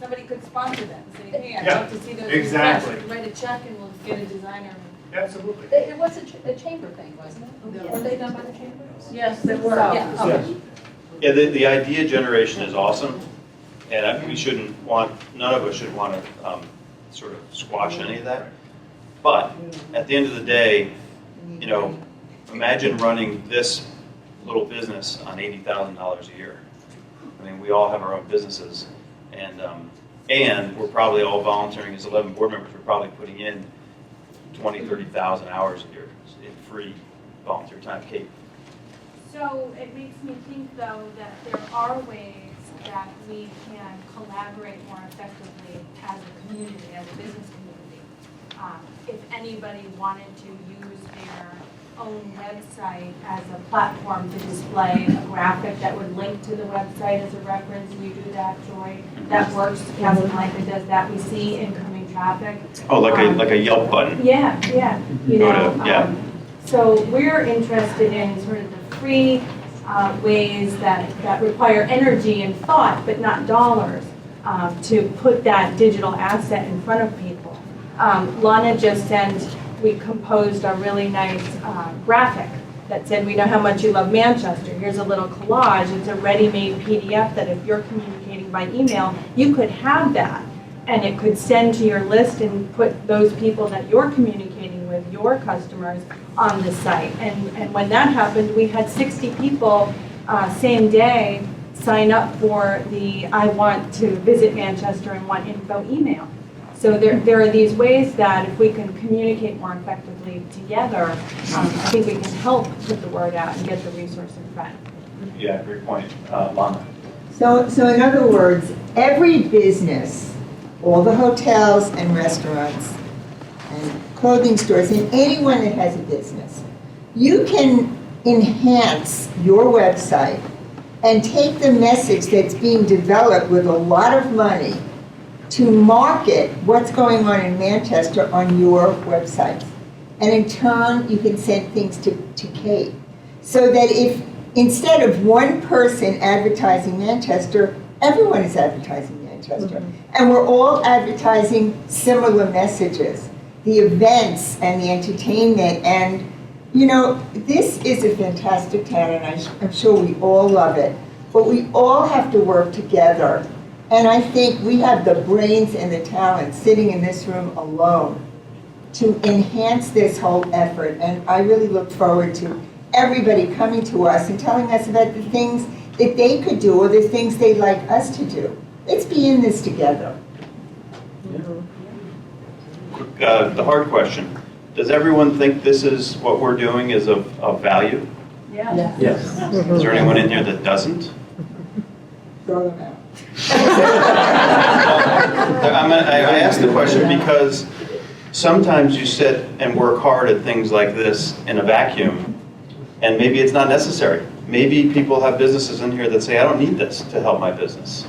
Somebody could sponsor that and say, hey, I'd Yeah, love to see those. exactly. events. Write a check and we'll get a designer. Absolutely. It was a chamber thing, wasn't it? Were they done by the chamber? Yes, they were. Yeah, okay. Yeah, the idea generation is awesome, and none of us should want to sort of squash any of that. But at the end of the day, imagine running this little business on $80,000 a year. I mean, we all have our own businesses, and we're probably all volunteering as 11 board members. We're probably putting in 20, 30,000 hours a year in free volunteer time. Kate. So it makes me think, though, that there are ways that we can collaborate more effectively as a community, as a business community. If anybody wanted to use their own website as a platform to display a graphic that would link to the website as a reference, and you do that, Joy, that works. Casablanca does that. We see incoming traffic. Oh, like a Yelp button. Yeah, yeah. Yeah. So we're interested in sort of the free ways that require energy and thought, but not dollars, to put that digital asset in front of people. Lana just sent, we composed a really nice graphic that said, we know how much you love Manchester. Here's a little collage. It's a ready-made PDF that if you're communicating by email, you could have that. And it could send to your list and put those people that you're communicating with, your customers, on the site. And when that happened, we had 60 people same day sign up for the I want to visit Manchester and want info email. So there are these ways that if we can communicate more effectively together, I think we can help put the word out and get the resource in front. Yeah, great point. Lana. So in other words, every business, all the hotels and restaurants and clothing stores and anyone that has a business, you can enhance your website and take the message that's being developed with a lot of money to market what's going on in Manchester on your website. And in turn, you can send things to Kate. So that if instead of one person advertising Manchester, everyone is advertising Manchester. And we're all advertising similar messages. The events and the entertainment, and this is a fantastic town, and I'm sure we all love it. But we all have to work together. And I think we have the brains and the talent sitting in this room alone to enhance this whole effort. And I really look forward to everybody coming to us and telling us about the things that they could do or the things they'd like us to do. Let's be in this together. The hard question. Does everyone think this is what we're doing is of value? Yeah. Yes. Is there anyone in here that doesn't? Throw them out. I asked the question because sometimes you sit and work hard at things like this in a vacuum, and maybe it's not necessary. Maybe people have businesses in here that say, I don't need this to help my business.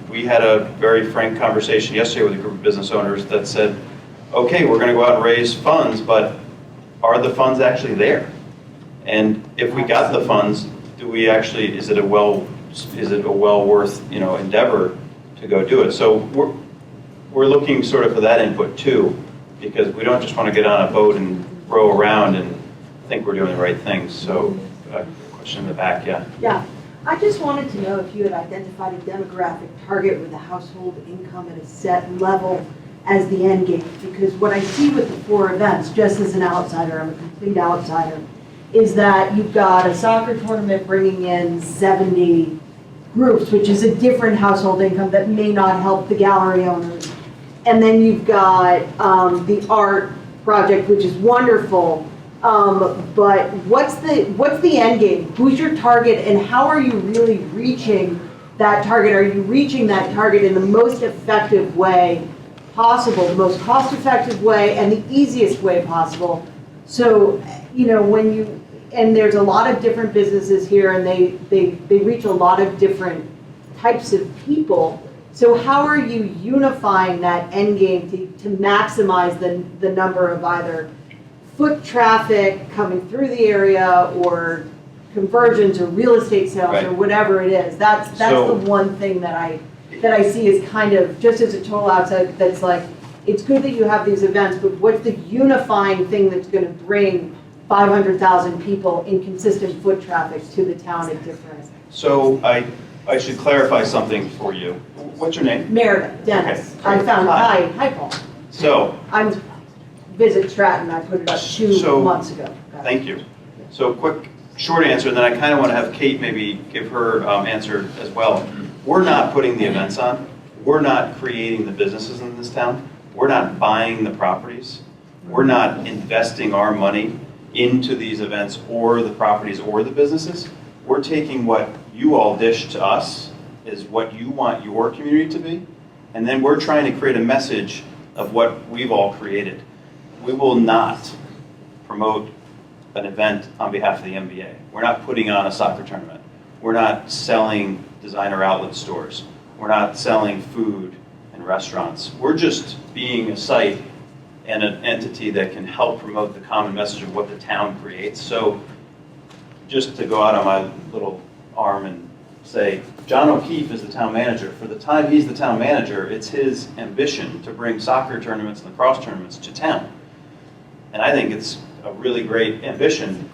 We had a very frank conversation yesterday with a group of business owners that said, okay, we're going to go out and raise funds, but are the funds actually there? And if we got the funds, do we actually, is it a well worth, you know, endeavor to go do it? So we're looking sort of for that input too, because we don't just want to get on a boat and row around and think we're doing the right things. So, question in the back, yeah. Yeah, I just wanted to know if you had identified a demographic target with a household income at a set level as the end game, because what I see with the 4 events, just as an outsider, I'm a complete outsider, is that you've got a soccer tournament bringing in 70 groups, which is a different household income that may not help the gallery owners. And then you've got the art project, which is wonderful. But what's the end game? Who's your target, and how are you really reaching that target? Are you reaching that target in the most effective way possible, the most cost-effective way, and the easiest way possible? So, you know, and there's a lot of different businesses here, and they reach a lot of different types of people. So how are you unifying that end game to maximize the number of either foot traffic coming through the area or conversions or real estate sales or whatever it is? That's the one thing that I see is kind of, just as a total outside, that's like, it's good that you have these events, but what's the unifying thing that's going to bring 500,000 people in consistent foot traffic to the town at different? So I should clarify something for you. What's your name? Meredith, Dennis. Okay. I found, hi Paul. So. I'm Visit Stratton, I put it up 2 months ago. Thank you. So quick, short answer, and then I kind of want to have Kate maybe give her answer as well. We're not putting the events on. We're not creating the businesses in this town. We're not buying the properties. We're not investing our money into these events or the properties or the businesses. We're taking what you all dish to us is what you want your community to be, and then we're trying to create a message of what we've all created. We will not promote an event on behalf of the MBA. We're not putting on a soccer tournament. We're not selling designer outlet stores. We're not selling food and restaurants. We're just being a site and an entity that can help promote the common message of what the town creates. So just to go out on my little arm and say, John O'Keefe is the town manager. For the time he's the town manager, it's his ambition to bring soccer tournaments and lacrosse tournaments to town. And I think it's a really great ambition.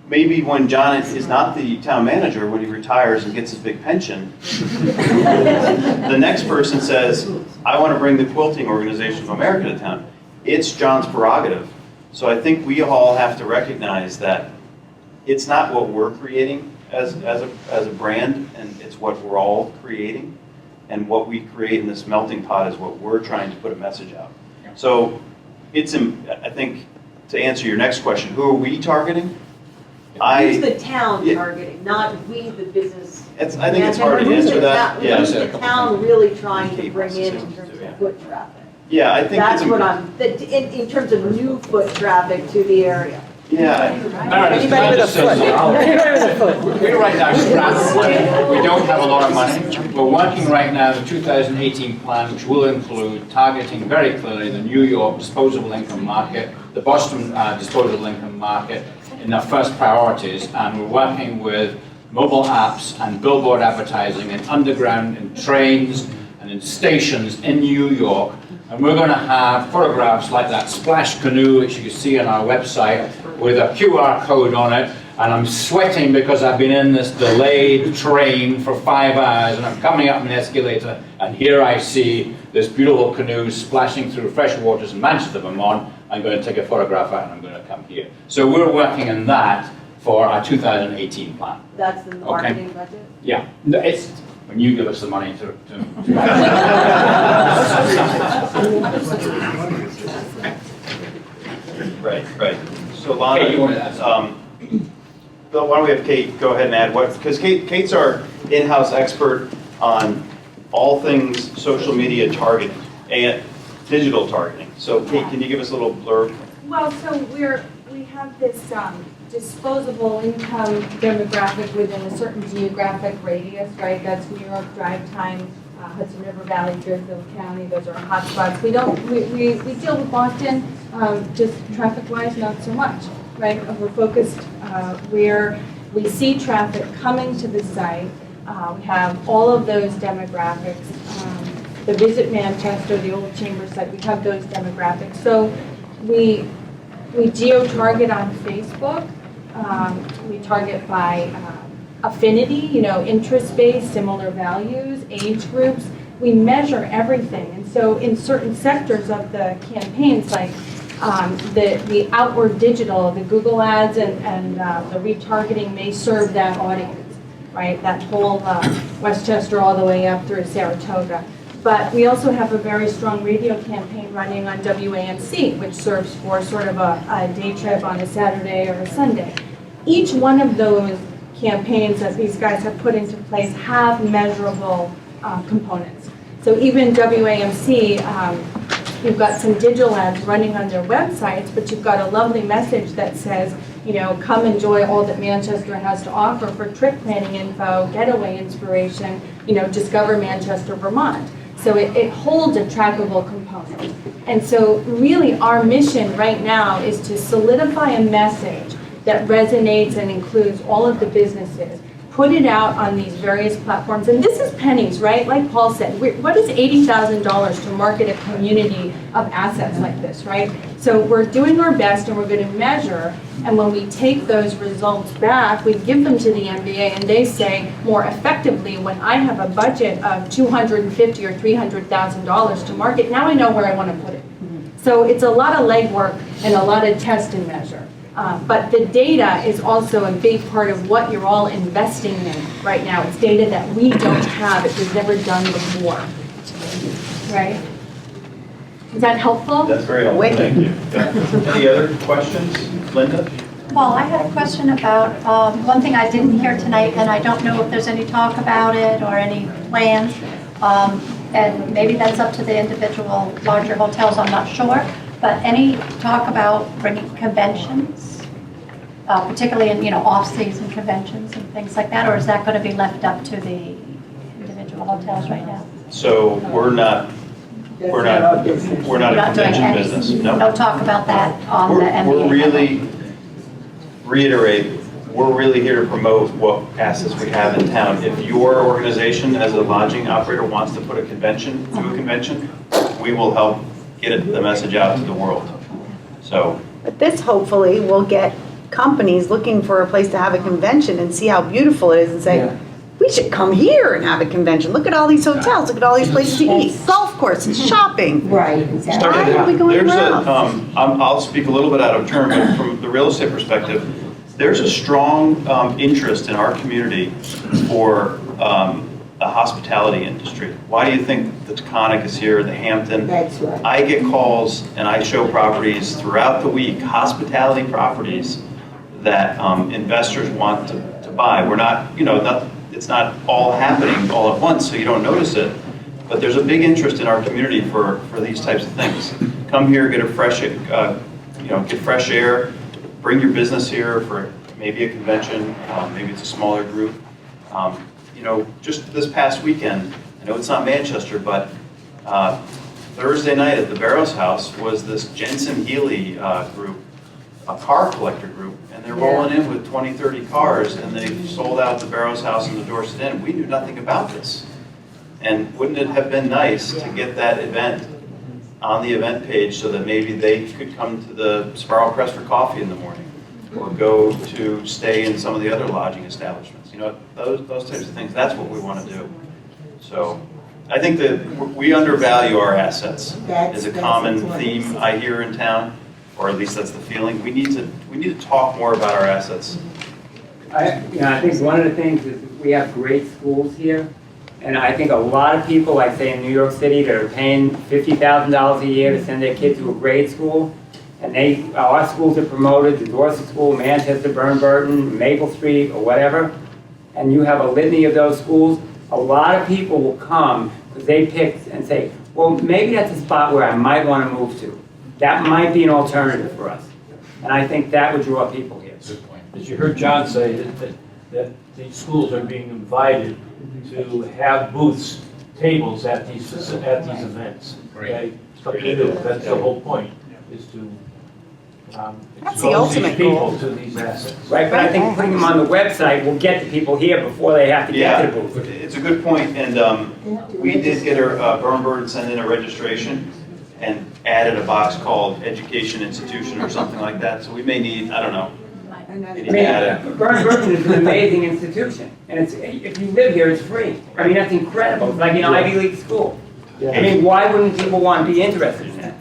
Maybe when John is not the town manager, when he retires and gets his big pension, the next person says, I want to bring the Quilting Organization of America to town. It's John's prerogative. So I think we all have to recognize that it's not what we're creating as a brand, and it's what we're all creating. And what we create in this melting pot is what we're trying to put a message out. So it's, I think, to answer your next question, who are we targeting? Who's the town targeting, not we, the business? I think it's hard to answer that. Who's the town really trying to bring in terms of foot traffic? Yeah, I think that's what in terms of new foot traffic to the area. Yeah. Anybody with a foot. We're right now scrapping. We don't have a lot of money. We're working right now the 2018 plan, which will include targeting very clearly the New York disposable income market, the Boston disposable income market in our first priorities, and we're working with mobile apps and billboard advertising in underground, in trains, and in stations in New York. And we're going to have photographs like that splash canoe, which you can see on our website, with a QR code on it. And I'm sweating because I've been in this delayed train for 5 hours, and I'm coming up an escalator, and here I see this beautiful canoe splashing through fresh waters in Manchester, Vermont. I'm going to take a photograph of it, and I'm going to come here. So we're working on that for our 2018 plan. That's the marketing budget? Yeah. It's when you give us the money to Right. So Lana, Bill, why don't we have Kate go ahead and add what, because Kate's our in-house expert on all things social media targeting and digital targeting. So Kate, can you give us a little blurb? Well, so we have this disposable income demographic within a certain geographic radius, right? That's New York, drive time, Hudson River Valley, Deerfield County. Those are hotspots. We deal with Boston, just traffic-wise, not so much. right? We're focused where we see traffic coming to the site. We have all of those demographics. The Visit Manchester, the old chamber site, we have those demographics. So we geo-target on Facebook. We target by affinity, interest-based, similar values, age groups. We measure everything. And so in certain sectors of the campaigns, like the outward digital, the Google ads and the retargeting may serve that audience, right? That whole Westchester all the way up through Saratoga. But we also have a very strong radio campaign running on WAMC, which serves for sort of a day trip on a Saturday or a Sunday. Each one of those campaigns that these guys have put into place have measurable components. So even WAMC, you've got some digital ads running on their websites, but you've got a lovely message that says, come enjoy all that Manchester has to offer for trip planning info, getaway inspiration, discover Manchester, Vermont. So it holds a trackable component. And so really our mission right now is to solidify a message that resonates and includes all of the businesses, put it out on these various platforms. And this is pennies, right? Like Paul said, what is $80,000 to market a community of assets like this, right? So we're doing our best and we're going to measure. And when we take those results back, we give them to the MBA and they say more effectively, when I have a budget of $250,000 or $300,000 to market, now I know where I want to put it. So it's a lot of legwork and a lot of test and measure. But the data is also a big part of what you're all investing in right now. It's data that we don't have. It was never done before. Right? Is that helpful? That's very helpful. Thank you. Yeah. Any other questions? Linda? Paul, I had a question about one thing I didn't hear tonight, and I don't know if there's any talk about it or any plans. And maybe that's up to the individual larger hotels, I'm not sure. But any talk about bringing conventions, particularly in off-season conventions and things like that, or is that going to be left up to the individual hotels right now? So we're not a convention business. No talk about that on the MBA. We're really we're really here to promote what assets we have in town. If your organization as a lodging operator wants to put a convention, do a convention, we will help get the message out to the world. So. But this hopefully will get companies looking for a place to have a convention and see how beautiful it is and say, we should come here and have a convention. Look at all these hotels, look at all these places to eat, golf courses, shopping. Right. Why are we going around? I'll speak a little bit out of turn, but from the real estate perspective, there's a strong interest in our community for the hospitality industry. Why do you think the Taconic is here, the Hampton? That's right. I get calls and I show properties throughout the week, hospitality properties that investors want to buy. We're not, it's not all happening all at once, so you don't notice it. But there's a big interest in our community for these types of things. Come here, get get fresh air, bring your business here for maybe a convention, maybe it's a smaller group. Just this past weekend, I know it's not Manchester, but Thursday night at the Barrows House was this Jensen Healy group, a car collector group, and they're rolling in with 20, 30 cars, and they sold out the Barrows House and the Dorset Inn. We knew nothing about this. And wouldn't it have been nice to get that event on the event page so that maybe they could come to the Spiral Crest for coffee in the morning, or go to stay in some of the other lodging establishments? Those types of things, that's what we want to do. So I think that we undervalue our assets is a common theme I hear in town, or at least that's the feeling. We need to talk more about our assets. I think one of the things is we have great schools here, and I think a lot of people, like say in New York City, that are paying $50,000 a year to send their kids to a grade school, and our schools are promoted, the Dorset School, Manchester, Burton, Maple Street, or whatever, and you have a litany of those schools. A lot of people will come because they pick and say, well, maybe that's a spot where I might want to move to. That might be an alternative for us. And I think that would draw people here. Good point. As you heard John say, that these schools are being invited to have booths, tables at these events. Okay? Something to do. That's the whole point, is to That's the expose ultimate these people goal. to these assets. Right, but I think putting them on the website will get the people here before they have to get to the booth. It's a good point, and we did get Burnbird send in a registration and added a box called education institution or something like that, so we may need, I don't know. I mean, Burns is an amazing institution, and it's, if you live here, it's free. I mean, that's incredible. It's like an Ivy League school. I mean, why wouldn't people want to be interested in that?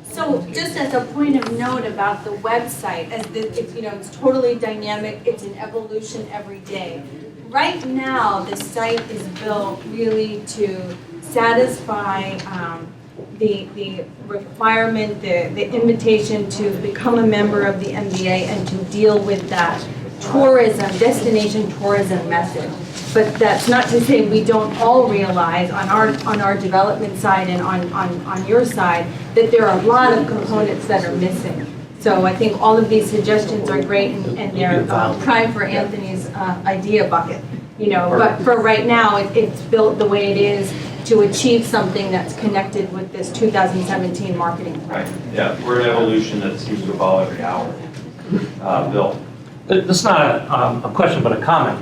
So just as a point of note about the website, as it's, it's totally dynamic, it's an evolution every day. Right now, the site is built really to satisfy the requirement, the invitation to become a member of the MBA and to deal with that tourism, destination tourism message. But that's not to say we don't all realize on our development side and on your side that there are a lot of components that are missing. So I think all of these suggestions are great and they're prime for Anthony's idea bucket. But for right now, it's built the way it is to achieve something that's connected with this 2017 marketing plan. Right, yeah, we're an evolution that seems to evolve every hour. Bill? This is not a question, but a comment.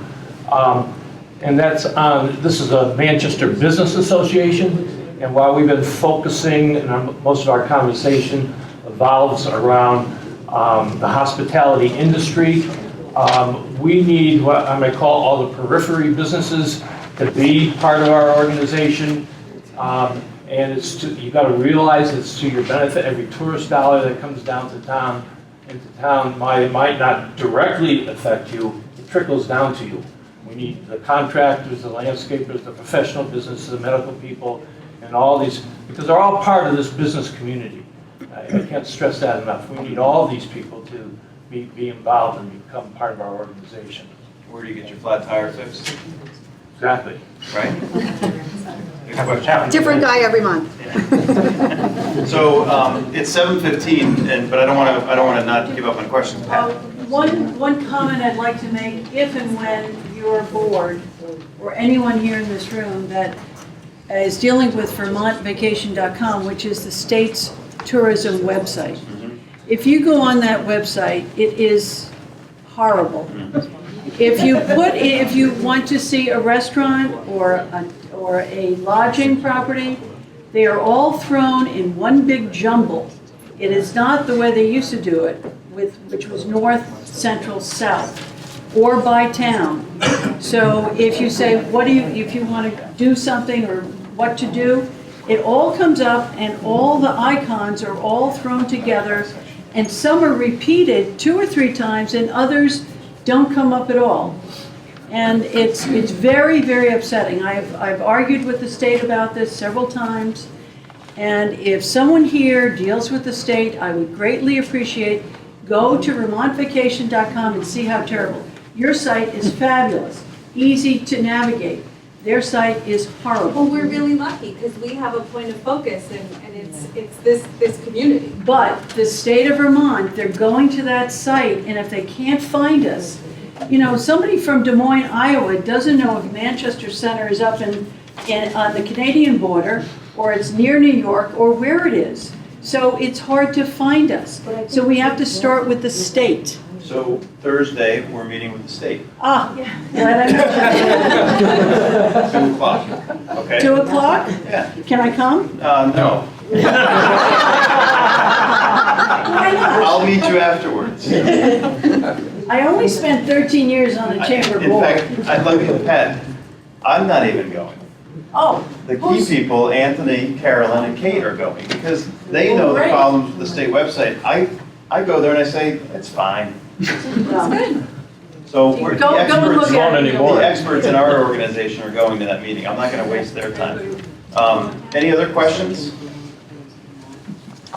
And that's on, this is a Manchester Business Association, and while we've been focusing, and most of our conversation evolves around the hospitality industry, we need what I might call all the periphery businesses to be part of our organization. And it's you got to realize it's to your benefit. Every tourist dollar that comes down to town, might not directly affect you, it trickles down to you. We need the contractors, the landscapers, the professional businesses, the medical people, and all these, because they're all part of this business community. I can't stress that enough. We need all these people to be involved and become part of our organization. Where do you get your flat tire fixed? Exactly. Right? Different guy every month. So it's 7:15, but I don't want to not give up on questions. Pat? One comment I'd like to make, if and when your board, or anyone here in this room that is dealing with VermontVacation.com, which is the state's tourism website. If you go on that website, it is horrible. If you want to see a restaurant or a lodging property, they are all thrown in one big jumble. It is not the way they used to do it, which was north, central, south, or by town. So if you say, if you want to do something or what to do, it all comes up and all the icons are all thrown together, and some are repeated 2 or 3 times and others don't come up at all. And it's very, very upsetting. I've argued with the state about this several times, and if someone here deals with the state, I would greatly appreciate, go to VermontVacation.com and see how terrible. Your site is fabulous, easy to navigate. Their site is horrible. Well, we're really lucky because we have a point of focus and it's this community. But the state of Vermont, they're going to that site, and if they can't find us, somebody from Des Moines, Iowa doesn't know if Manchester Center is up on the Canadian border, or it's near New York, or where it is. So it's hard to find us. So we have to start with the state. So Thursday, we're meeting with the state. Glad I mentioned 2 o'clock, okay? 2 o'clock? Yeah. Can I come? No. Why not? I'll meet you afterwards. I only spent 13 years on the chamber board. In fact, I'd like to Pat, I'm not even going. Oh. The key people, Anthony, Carolyn, and Kate are going because they know the problems with the state website. I go there and I say, it's fine. Good. So the experts in our organization are going to that meeting. I'm not going to waste their time. Any other questions?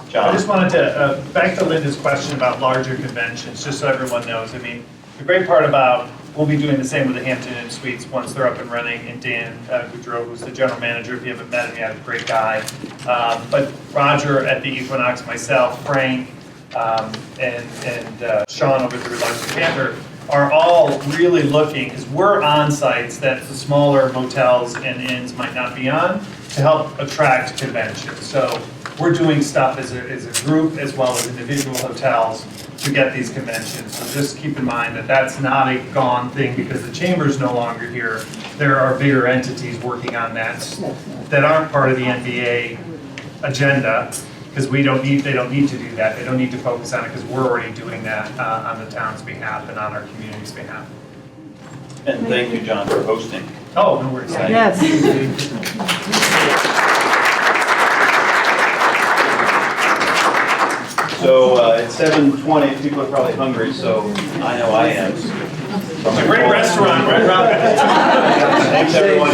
John? I just wanted to, back to Linda's question about larger conventions, just so everyone knows. I mean, the great part about, we'll be doing the same with the Hampton Inn Suites once they're up and running, and Dan Goudreau, who's the general manager, if you haven't met him yet, a great guy. But Roger at the Equinox, myself, Frank, and Sean over at the Relax Panther are all really looking, because we're on sites that the smaller motels and inns might not be on, to help attract conventions. So we're doing stuff as a group as well as individual hotels to get these conventions. So just keep in mind that that's not a gone thing because the chamber's no longer here. There are bigger entities working on that that aren't part of the NBA agenda because they don't need to do that. They don't need to focus on it because we're already doing that on the town's behalf and on our community's behalf. And thank you, John, for hosting. Oh, no worries. Yes. So it's 7:20, people are probably hungry, so I know I am. It's a great restaurant, right, Rob? Thanks, everyone.